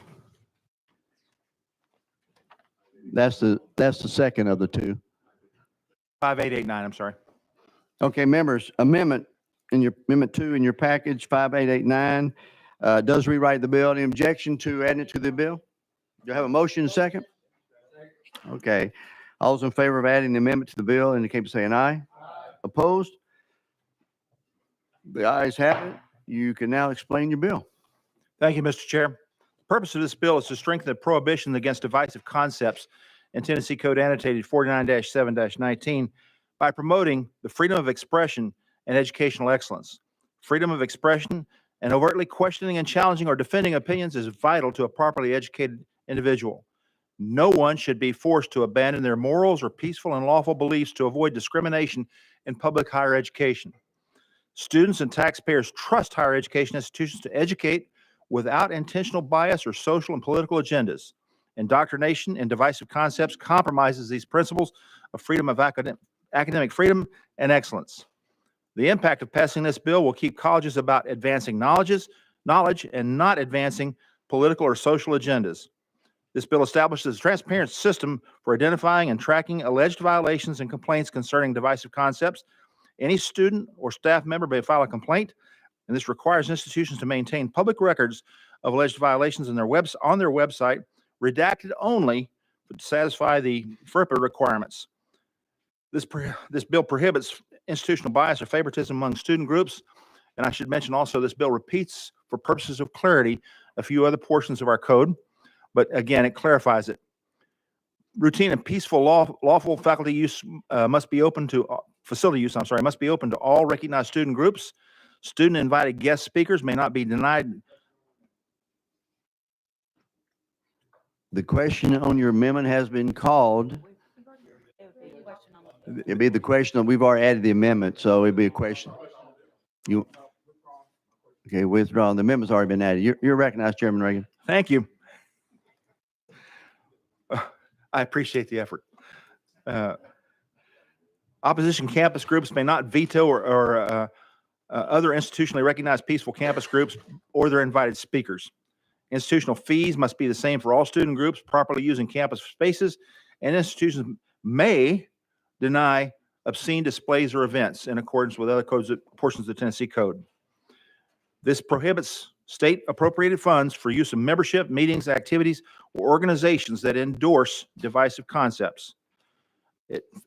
S1: That's the second of the two.
S11: 5889, I'm sorry.
S1: Okay, members, Amendment 2 in your package, 5889, does rewrite the bill. Any objection to adding it to the bill? Do you have a motion and second? Okay. All those in favor of adding the amendment to the bill indicate by saying aye. Opposed? The ayes have it. You can now explain your bill.
S11: Thank you, Mr. Chair. The purpose of this bill is to strengthen the prohibition against divisive concepts in Tennessee Code Annotated 49-7-19 by promoting the freedom of expression and educational excellence. Freedom of expression and overtly questioning and challenging or defending opinions is vital to a properly educated individual. No one should be forced to abandon their morals or peaceful and lawful beliefs to avoid discrimination in public higher education. Students and taxpayers trust higher education institutions to educate without intentional bias or social and political agendas. Indoctrination and divisive concepts compromises these principles of freedom of academic freedom and excellence. The impact of passing this bill will keep colleges about advancing knowledge and not advancing political or social agendas. This bill establishes a transparent system for identifying and tracking alleged violations and complaints concerning divisive concepts. Any student or staff member may file a complaint, and this requires institutions to maintain public records of alleged violations on their website, redacted only to satisfy the FERPA requirements. This bill prohibits institutional bias or favoritism among student groups, and I should mention also this bill repeats, for purposes of clarity, a few other portions of our code, but again, it clarifies it. Routine and peaceful lawful faculty use must be open to facility use, must be open to all recognized student groups. Student invited guest speakers may not be denied.
S1: The question on your amendment has been called. It'd be the question, we've already added the amendment, so it'd be a question. Okay, withdraw. The amendment's already been added. You're recognized, Chairman Reagan.
S11: Thank you. I appreciate the effort. Opposition campus groups may not veto or other institutionally recognized peaceful campus groups or their invited speakers. Institutional fees must be the same for all student groups properly using campus spaces, and institutions may deny obscene displays or events in accordance with other portions of the Tennessee Code. This prohibits state appropriated funds for use of membership, meetings, activities, or organizations that endorse divisive concepts.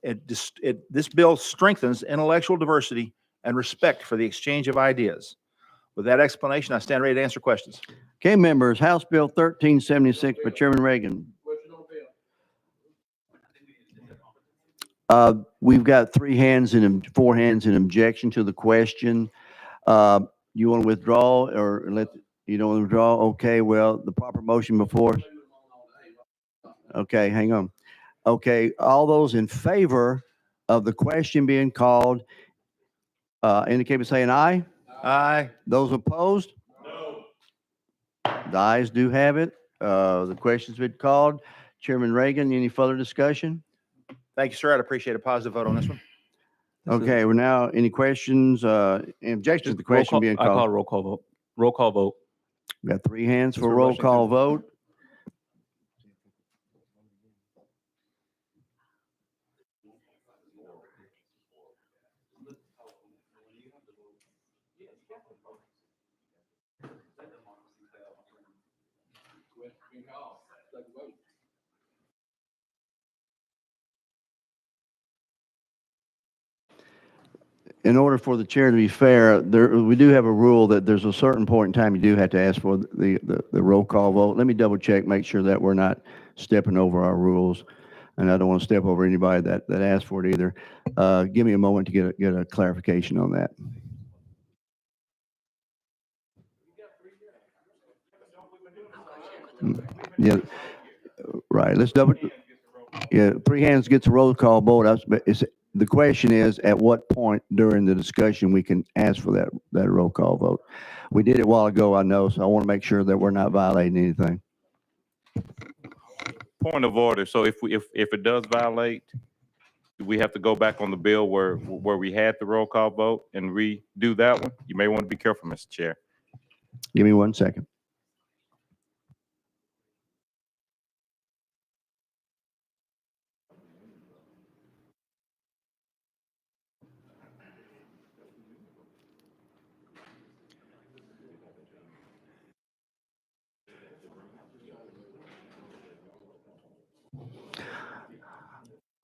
S11: This bill strengthens intellectual diversity and respect for the exchange of ideas. With that explanation, I stand ready to answer questions.
S1: Okay, members, House Bill 1376 by Chairman Reagan. We've got 4 hands in objection to the question. You want to withdraw or you don't want to withdraw? Okay, well, the proper motion before. Okay, hang on. Okay, all those in favor of the question being called, indicate by saying aye.
S11: Aye.
S1: Those opposed? No. The ayes do have it. The question's been called. Chairman Reagan, any further discussion?
S11: Thank you, sir. I'd appreciate a positive vote on this one.
S1: Okay, we're now, any questions, objections to the question being
S17: I call
S1: called?
S17: roll call vote. Roll call vote.
S1: We got 3 hands
S17: Is
S1: for
S17: there a
S1: roll
S17: motion
S1: call
S17: to-
S1: vote. In order for the chair to be fair, we do have a rule that there's a certain point in time you do have to ask for the roll call vote. Let me double check, make sure that we're not stepping over our rules. and I don't want to step over anybody that asked for it either. Give me a moment to get a clarification on that. Yeah, right. Let's double. Yeah, three hands gets a roll call vote. The question is, at what point during the discussion we can ask for that roll call vote? We did it a while ago, I know, so I want to make sure that we're not violating anything.
S17: Point of order. So if it does violate, do we have to go back on the bill where we had the roll call vote and redo that one? You may want to be careful, Mr. Chair.
S1: Give me 1 second.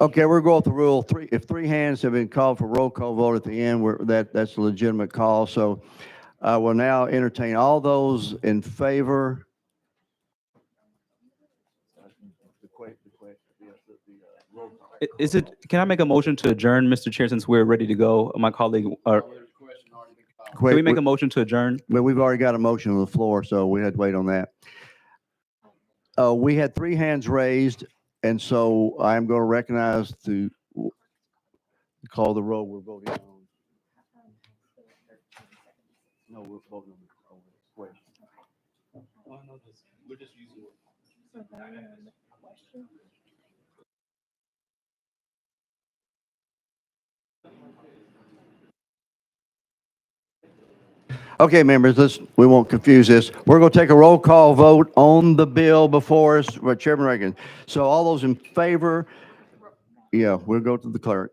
S1: Okay, we're going with the rule. If three hands have been called for roll call vote at the end, that's a legitimate call. So I will now entertain all those in favor.
S19: Is it, can I make a motion to adjourn, Mr. Chair, since we're ready to go? My colleague, can we make a motion to adjourn?
S1: Well, we've already got a motion on the floor, so we had to wait on that. We had three hands raised, and so I'm going to recognize to call the roll. We're voting on. No, we're voting on the question.
S19: We're just using
S1: Okay, members, we won't confuse this. We're going to take a roll call vote on the bill before us, Chairman Reagan. So all those in favor, yeah, we'll go to the clerk.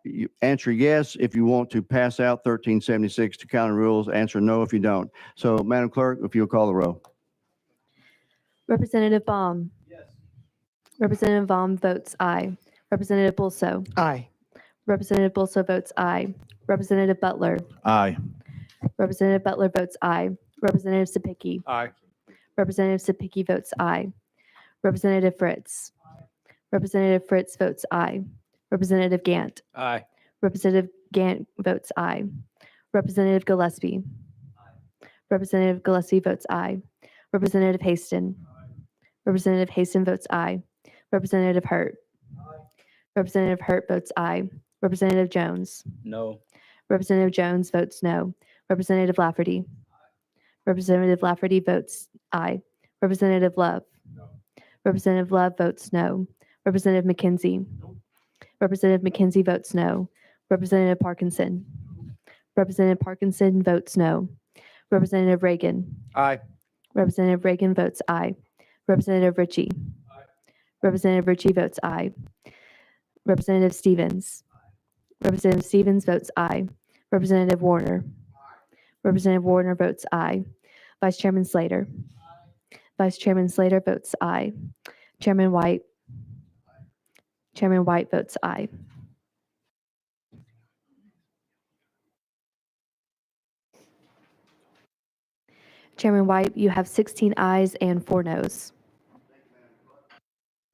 S1: You answer yes if you want to pass out 1376 to county rules. Answer no if you don't. So, Madam Clerk, if you'll call the roll.
S22: Representative Baum. Yes. Representative Baum votes aye. Representative Bulso.
S15: Aye.
S22: Representative Bulso votes aye. Representative Butler.
S6: Aye.
S22: Representative Butler votes aye. Representative Sapicki.
S7: Aye.
S22: Representative Sapicki votes aye. Representative Fritz. Representative Fritz votes aye. Representative Gant.
S19: Aye.
S22: Representative Gant votes aye. Representative Gillespie. Representative Gillespie votes aye. Representative Haston. Representative Haston votes aye. Representative Hurt. Representative Hurt votes aye. Representative Jones.
S19: No.
S22: Representative Jones votes no. Representative Lafferty. Representative Lafferty votes aye. Representative Love. Representative Love votes no. Representative McKenzie. Representative McKenzie votes no. Representative Parkinson. Representative Parkinson votes no. Representative Reagan.
S11: Aye.
S22: Representative Reagan votes aye. Representative Ritchie. Representative Ritchie votes aye. Representative Stevens. Representative Stevens votes aye. Representative Warner. Representative Warner votes aye. Vice Chairman Slater. Vice Chairman Slater votes aye. Chairman White. Chairman White votes aye. Chairman White, you have 16 ayes and 4 noes.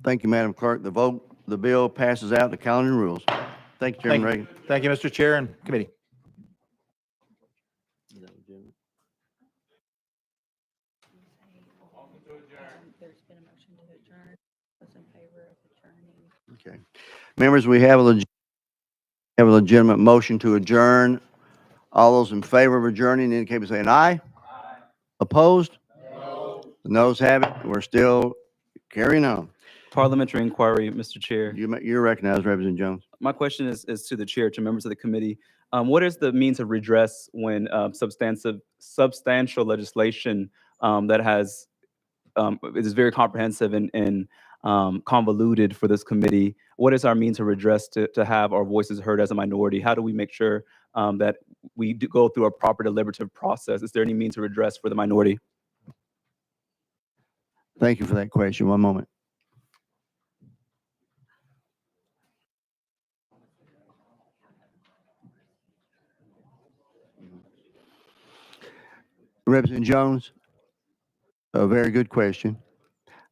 S1: Thank you, Madam Clerk. The bill passes out to county rules. Thank you, Chairman Reagan.
S11: Thank you, Mr. Chair and committee.
S18: There's been a motion to adjourn. Those in favor of adjourning.
S1: Okay. Members, we have a legitimate motion to adjourn. All those in favor of adjourning indicate by saying aye. Opposed? No. The noes have it. We're still carrying on.
S19: Parliamentary inquiry, Mr. Chair.
S1: You're recognized, Representative Jones.
S19: My question is to the chair, to members of the committee. What is the means of redress when substantial legislation that has it is very comprehensive and convoluted for this committee? What is our means of redress to have our voices heard as a minority? How do we make sure that we do go through a proper deliberative process? Is there any means of redress for the minority?
S1: Thank you for that question. One moment. Representative Jones, a very good question.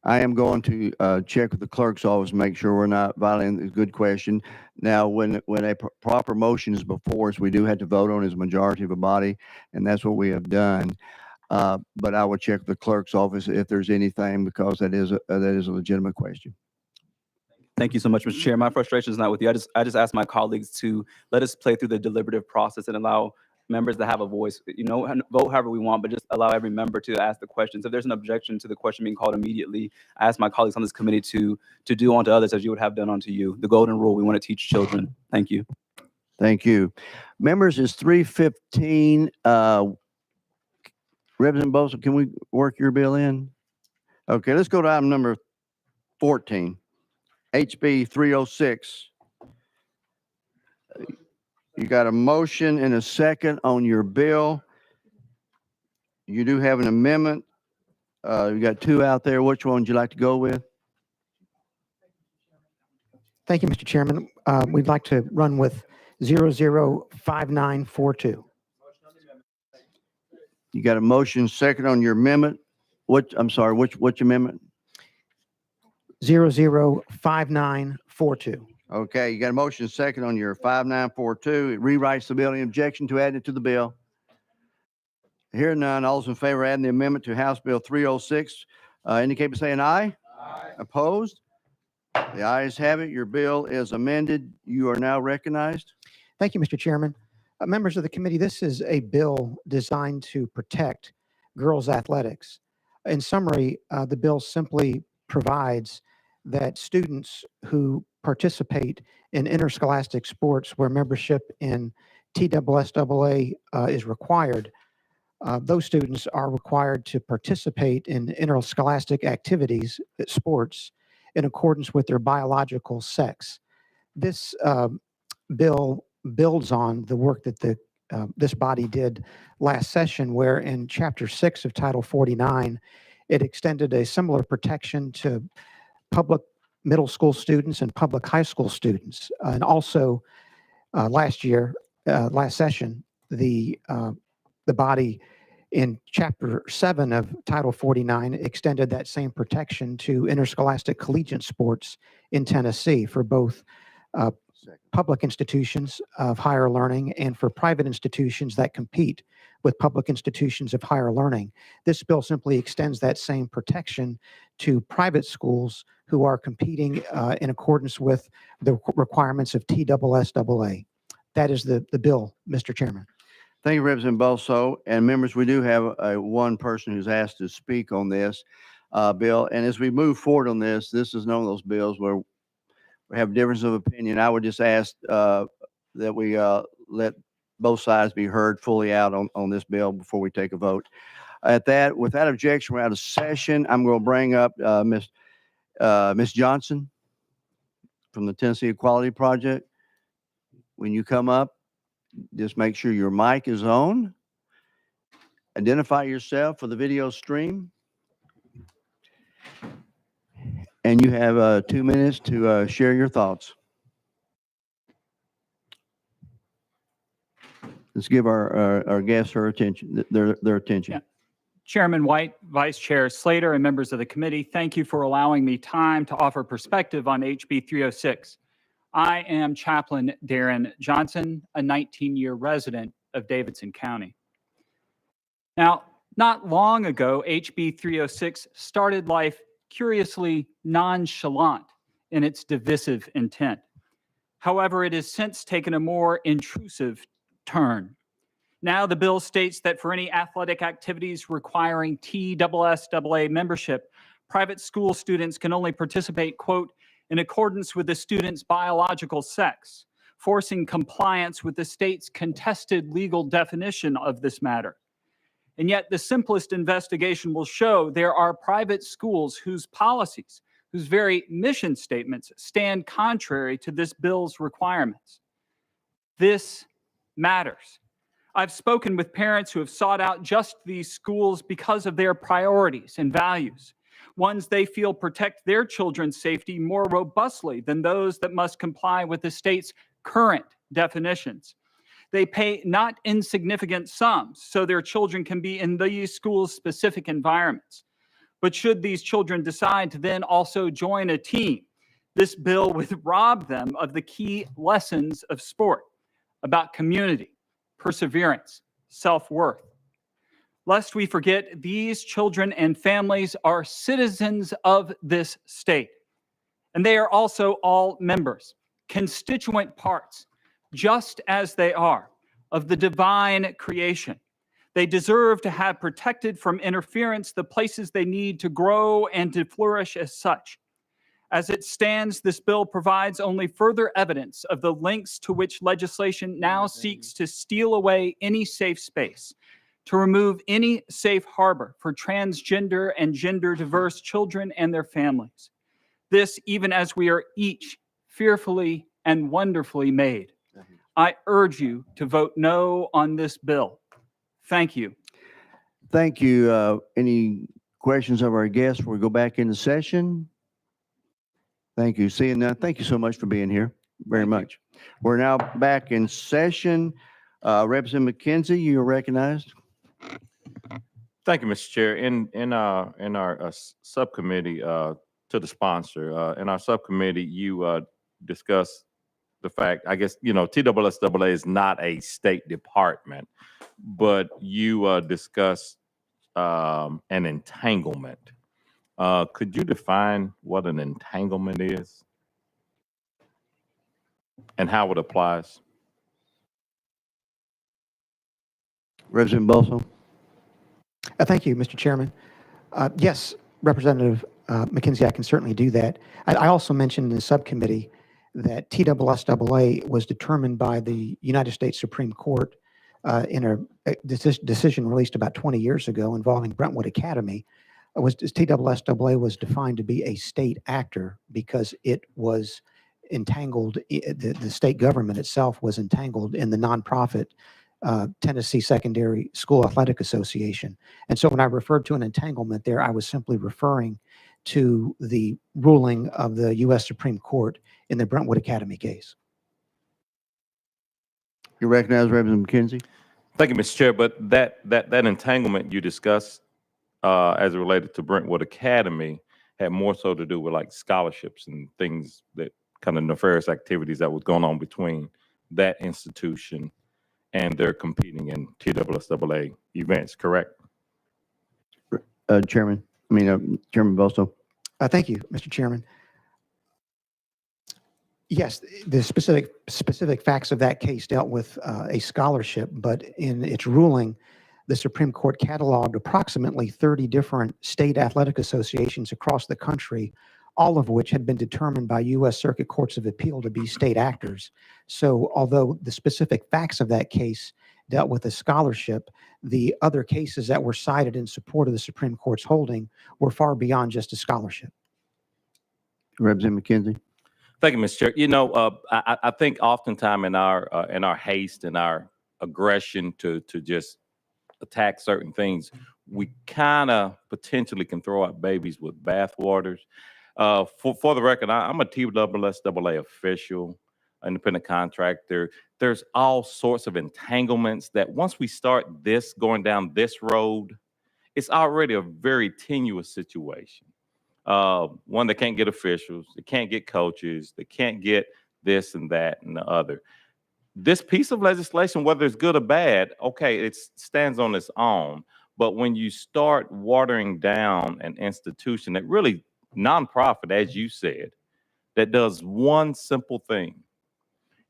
S1: I am going to check with the clerk's office, make sure we're not violating the good question. Now, when a proper motion is before us, we do have to vote on as a majority of a body, and that's what we have done. But I will check with the clerk's office if there's anything, because that is a legitimate question.
S19: Thank you so much, Mr. Chair. My frustration is not with you. I just asked my colleagues to let us play through the deliberative process and allow members to have a voice. Vote however we want, but just allow every member to ask the questions. If there's an objection to the question being called immediately, I ask my colleagues on this committee to do unto others as you would have done unto you. The golden rule we want to teach children. Thank you.
S1: Thank you. Members, it's 3:15. Representative Bosa, can we work your bill in? Okay, let's go to item number 14, HB 306. You got a motion and a second on your bill. You do have an amendment. You got two out there. Which one would you like to go with?
S2: Thank you, Mr. Chairman. We'd like to run with 005942.
S1: You got a motion second on your amendment. I'm sorry, which amendment?
S2: 005942.
S1: Okay, you got a motion second on your 5942. It rewrites the bill. Any objection to adding it to the bill? Hearing none, all those in favor of adding the amendment to House Bill 306, indicate by saying aye. Aye. Opposed? The ayes have it. Your bill is amended. You are now recognized.
S2: Thank you, Mr. Chairman. Members of the committee, this is a bill designed to protect girls' athletics. In summary, the bill simply provides that students who participate in interscholastic sports where membership in TSSAA is required, those students are required to participate in interscholastic activities, sports, in accordance with their biological sex. This bill builds on the work that this body did last session, where in Chapter 6 of Title 49, it extended a similar protection to public middle school students and public high school students. And also last session, the body in Chapter 7 of Title 49 extended that same protection to interscholastic collegiate sports in Tennessee for both public institutions of higher learning and for private institutions that compete with public institutions of higher learning. This bill simply extends that same protection to private schools who are competing in accordance with the requirements of TSSAA. That is the bill, Mr. Chairman.
S1: Thank you, Representative Boso. And members, we do have one person who's asked to speak on this bill. And as we move forward on this is one of those bills where we have difference of opinion. I would just ask that we let both sides be heard fully out on this bill before we take a vote. Without objection, we're out of session. I'm going to bring up Ms. Johnson from the Tennessee Equality Project. When you come up, just make sure your mic is on. Identify yourself for the video stream. And you have 2 minutes to share your thoughts. Let's give our guests their attention.
S8: Yeah. Chairman White, Vice Chair Slater, and members of the committee, thank you for allowing me time to offer perspective on HB 306. I am Chaplain Darren Johnson, a 19-year resident of Davidson County. Now, not long ago, HB 306 started life curiously nonchalant in its divisive intent. However, it has since taken a more intrusive turn. Now, the bill states that for any athletic activities requiring TSSAA membership, private school students can only participate, quote, in accordance with the student's biological sex, forcing compliance with the state's contested legal definition of this matter. And yet the simplest investigation will show there are private schools whose policies, whose very mission statements stand contrary to this bill's requirements. This matters. I've spoken with parents who have sought out just these schools because of their priorities and values, ones they feel protect their children's safety more robustly than those that must comply with the state's current definitions. They pay not insignificant sums so their children can be in these schools' specific environments. But should these children decide to then also join a team, this bill would rob them of the key lessons of sport about community, perseverance, self-worth. Lest we forget, these children and families are citizens of this state, and they are also all members, constituent parts, just as they are, of the divine creation. They deserve to have protected from interference the places they need to grow and to flourish as such. As it stands, this bill provides only further evidence of the lengths to which legislation now seeks to steal away any safe space, to remove any safe harbor for transgender and gender diverse children and their families. This, even as we are each fearfully and wonderfully made. I urge you to vote no on this bill. Thank you.
S1: Thank you. Any questions of our guests before we go back into session? Thank you. Seeing none, thank you so much for being here. Very much. We're now back in session. Representative McKenzie, you are recognized.
S17: Thank you, Mr. Chair. In our subcommittee, to the sponsor, in our subcommittee, you discussed the fact, I guess, TSSAA is not a state department, but you discussed an entanglement. Could you define what an entanglement is and how it applies?
S1: Representative Bosso.
S2: Thank you, Mr. Chairman. Yes, Representative McKenzie, I can certainly do that. I also mentioned in the subcommittee that TSSAA was determined by the United States Supreme Court in a decision released about 20 years ago involving Brentwood Academy. TSSAA was defined to be a state actor because it was entangled, the state government itself was entangled in the nonprofit Tennessee Secondary School Athletic Association. And so when I referred to an entanglement there, I was simply referring to the ruling of the U.S. Supreme Court in the Brentwood Academy case.
S1: You recognize Representative McKenzie?
S17: Thank you, Mr. Chair. But that entanglement you discussed as it related to Brentwood Academy had more so to do with like scholarships and things, that kind of nefarious activities that was going on between that institution and they're competing in TSSAA events, correct?
S1: Chairman Bosso.
S2: Thank you, Mr. Chairman. Yes, the specific facts of that case dealt with a scholarship, but in its ruling, the Supreme Court cataloged approximately 30 different state athletic associations across the country, all of which had been determined by U.S. Circuit Courts of Appeal to be state actors. So although the specific facts of that case dealt with a scholarship, the other cases that were cited in support of the Supreme Court's holding were far beyond just a scholarship.
S1: Representative McKenzie.
S17: Thank you, Mr. Chair. I think oftentimes in our haste and our aggression to just attack certain things, we kind of potentially can throw out babies with bathwaters. For the record, I'm a TSSAA official, independent contractor. There's all sorts of entanglements that once we start going down this road, it's already a very tenuous situation. One, they can't get officials, they can't get coaches, they can't get this and that and the other. This piece of legislation, whether it's good or bad, okay, it stands on its own. But when you start watering down an institution that really nonprofit, as you said, that does one simple thing,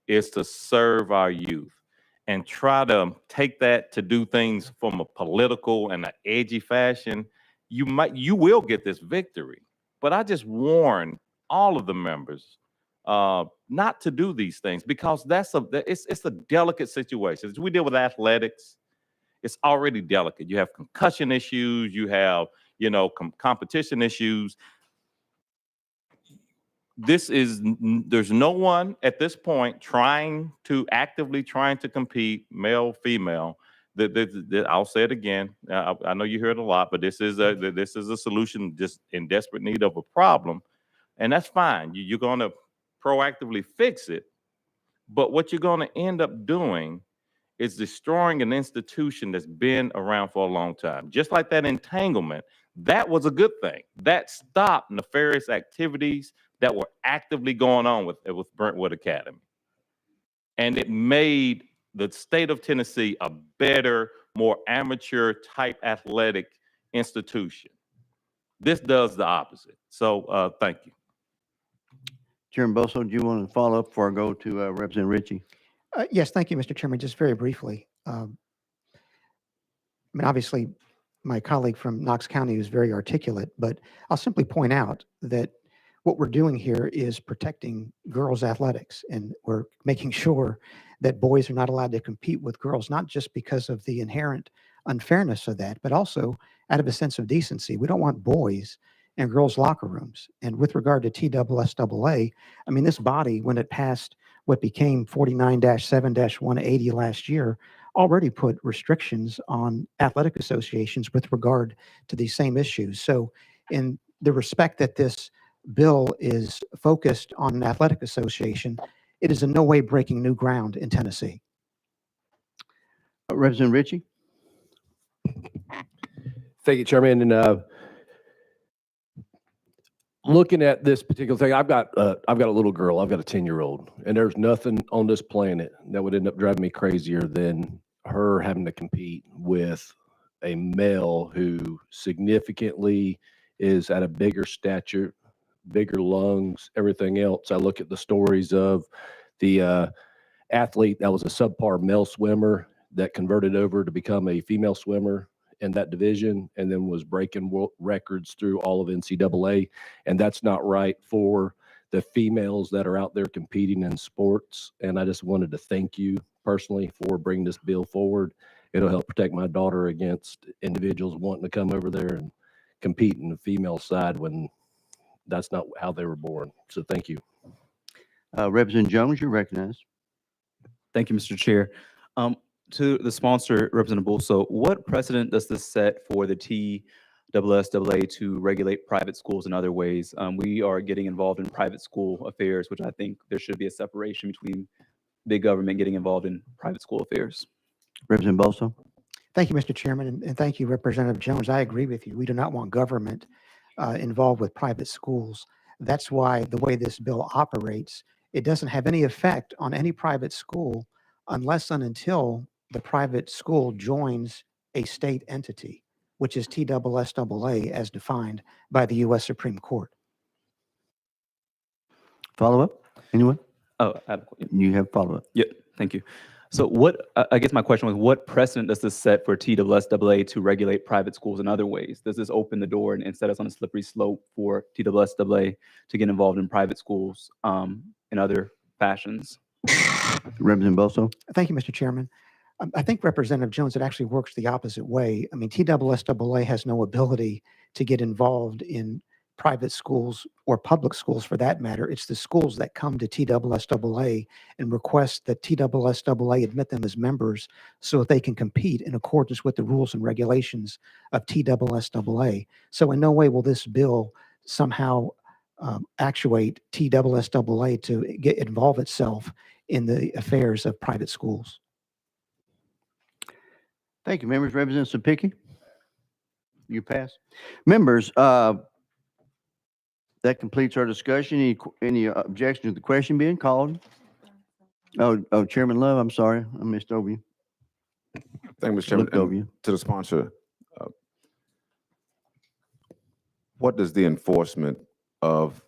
S17: is to serve our youth, and try to take that to do things from a political and an edgy fashion, you will get this victory. But I just warn all of the members not to do these things, because it's a delicate situation. As we deal with athletics, it's already delicate. You have concussion issues, you have competition issues. There's no one at this point actively trying to compete, male, female. I'll say it again. I know you hear it a lot, but this is a solution just in desperate need of a problem, and that's fine. You're going to proactively fix it, but what you're going to end up doing is destroying an institution that's been around for a long time. Just like that entanglement, That was a good thing. That stopped nefarious activities that were actively going on with Brentwood Academy. And it made the state of Tennessee a better, more amateur type athletic institution. This does the opposite. So thank you.
S1: Chairman Bosso, do you want to follow up before I go to Representative Ritchie?
S2: Yes, thank you, Mr. Chairman. Just very briefly. I mean, obviously, my colleague from Knox County was very articulate, but I'll simply point out that what we're doing here is protecting girls' athletics, and we're making sure that boys are not allowed to compete with girls, not just because of the inherent unfairness of that, but also out of a sense of decency. We don't want boys in girls' locker rooms. And with regard to TSSAA, I mean, this body, when it passed what became 49-7-180 last year, already put restrictions on athletic associations with regard to these same issues. So in the respect that this bill is focused on an athletic association, it is in no way breaking new ground in Tennessee.
S1: Representative Ritchie?
S10: Thank you, Chairman. And looking at this particular thing, I've got a little girl. I've got a 10-year-old, and there's nothing on this planet that would end up driving me crazier than her having to compete with a male who significantly is at a bigger stature, bigger lungs, everything else. I look at the stories of the athlete that was a subpar male swimmer that converted over to become a female swimmer in that division and then was breaking world records through all of NCAA. And that's not right for the females that are out there competing in sports. And I just wanted to thank you personally for bringing this bill forward. It'll help protect my daughter against individuals wanting to come over there and compete in the female side when that's not how they were born. So thank you.
S1: Representative Jones, you're recognized.
S19: Thank you, Mr. Chair. To the sponsor, Representative Bosso, what precedent does this set for the TSSAA to regulate private schools in other ways? We are getting involved in private school affairs, which I think there should be a separation between big government getting involved in private school affairs.
S1: Representative Bosso?
S2: Thank you, Mr. Chairman, and thank you, Representative Jones. I agree with you. We do not want government involved with private schools. That's why the way this bill operates, it doesn't have any effect on any private school unless and until the private school joins a state entity, which is TSSAA as defined by the U.S. Supreme Court.
S1: Follow up? Anyone?
S19: Oh,
S1: you have follow up.
S19: Yeah, thank you. So what, I guess my question was, what precedent does this set for TSSAA to regulate private schools in other ways? Does this open the door and set us on a slippery slope for TSSAA to get involved in private schools in other fashions?
S1: Representative Bosso?
S2: Thank you, Mr. Chairman. I think Representative Jones, it actually works the opposite way. I mean, TSSAA has no ability to get involved in private schools or public schools for that matter. It's the schools that come to TSSAA and request that TSSAA admit them as members so that they can compete in accordance with the rules and regulations of TSSAA. So in no way will this bill somehow actuate TSSAA to involve itself in the affairs of private schools.
S1: Thank you, members. Representative Pickey? You pass. Members, that completes our discussion. Any objection to the question being called? Oh, Chairman Love, I'm sorry. I missed over you.
S14: Thank you, Mr. Chairman.
S1: Looked over you.
S14: To the sponsor, what does the enforcement of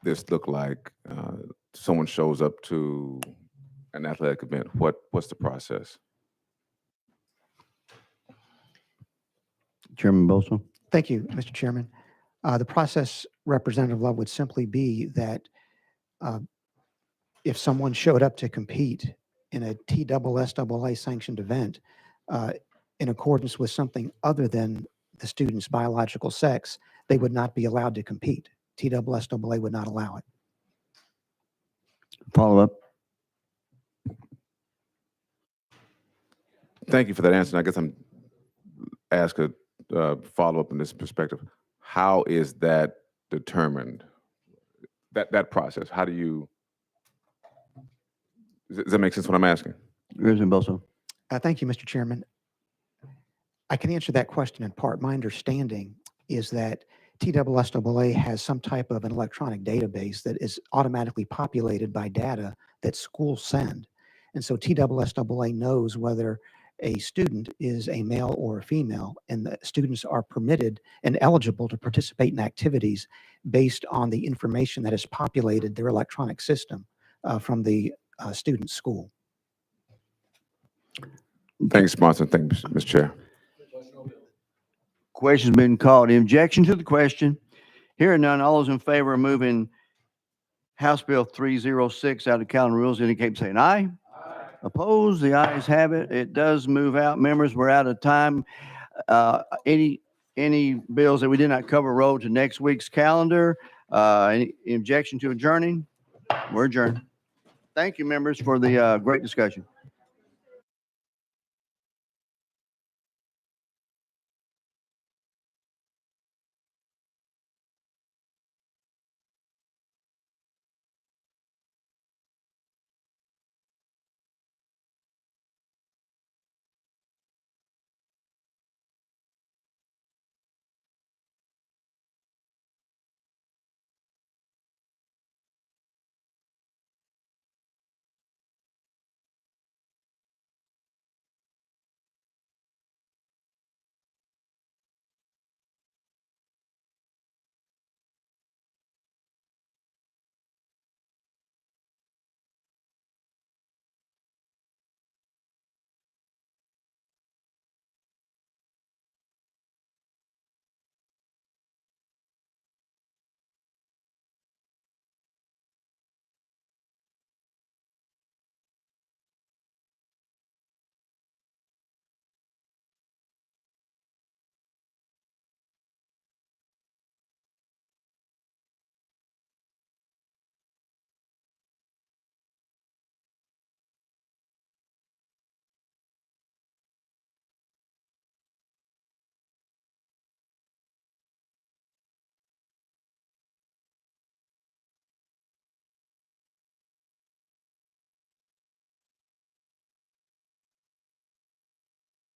S14: this look like? Someone shows up to an athletic event. What's the process?
S1: Chairman Bosso?
S2: Thank you, Mr. Chairman. The process, Representative Love, would simply be that if someone showed up to compete in a TSSAA sanctioned event in accordance with something other than the student's biological sex, they would not be allowed to compete. TSSAA would not allow it.
S1: Follow up.
S14: Thank you for that answer. I guess I'm ask a follow up in this perspective. How is that determined? That process. How do you? Does that make sense? What I'm asking.
S1: Representative Bosso?
S2: Thank you, Mr. Chairman. I can answer that question in part. My understanding is that TSSAA has some type of an electronic database that is automatically populated by data that schools send. And so TSSAA knows whether a student is a male or a female, and the students are permitted and eligible to participate in activities based on the information that has populated their electronic system from the student's school.
S14: Thank you, sponsor. Thank you, Mr. Chair.
S1: Question's been called. Any objection to the question? Hearing none, all those in favor of moving House Bill 306 out of calendar rules indicate by saying aye. Opposed? The ayes have it. It does move out. Members, we're out of time. Any bills that we did not cover roll to next week's calendar? Any objection to adjourning? We're adjourned. Thank you, members, for the great discussion.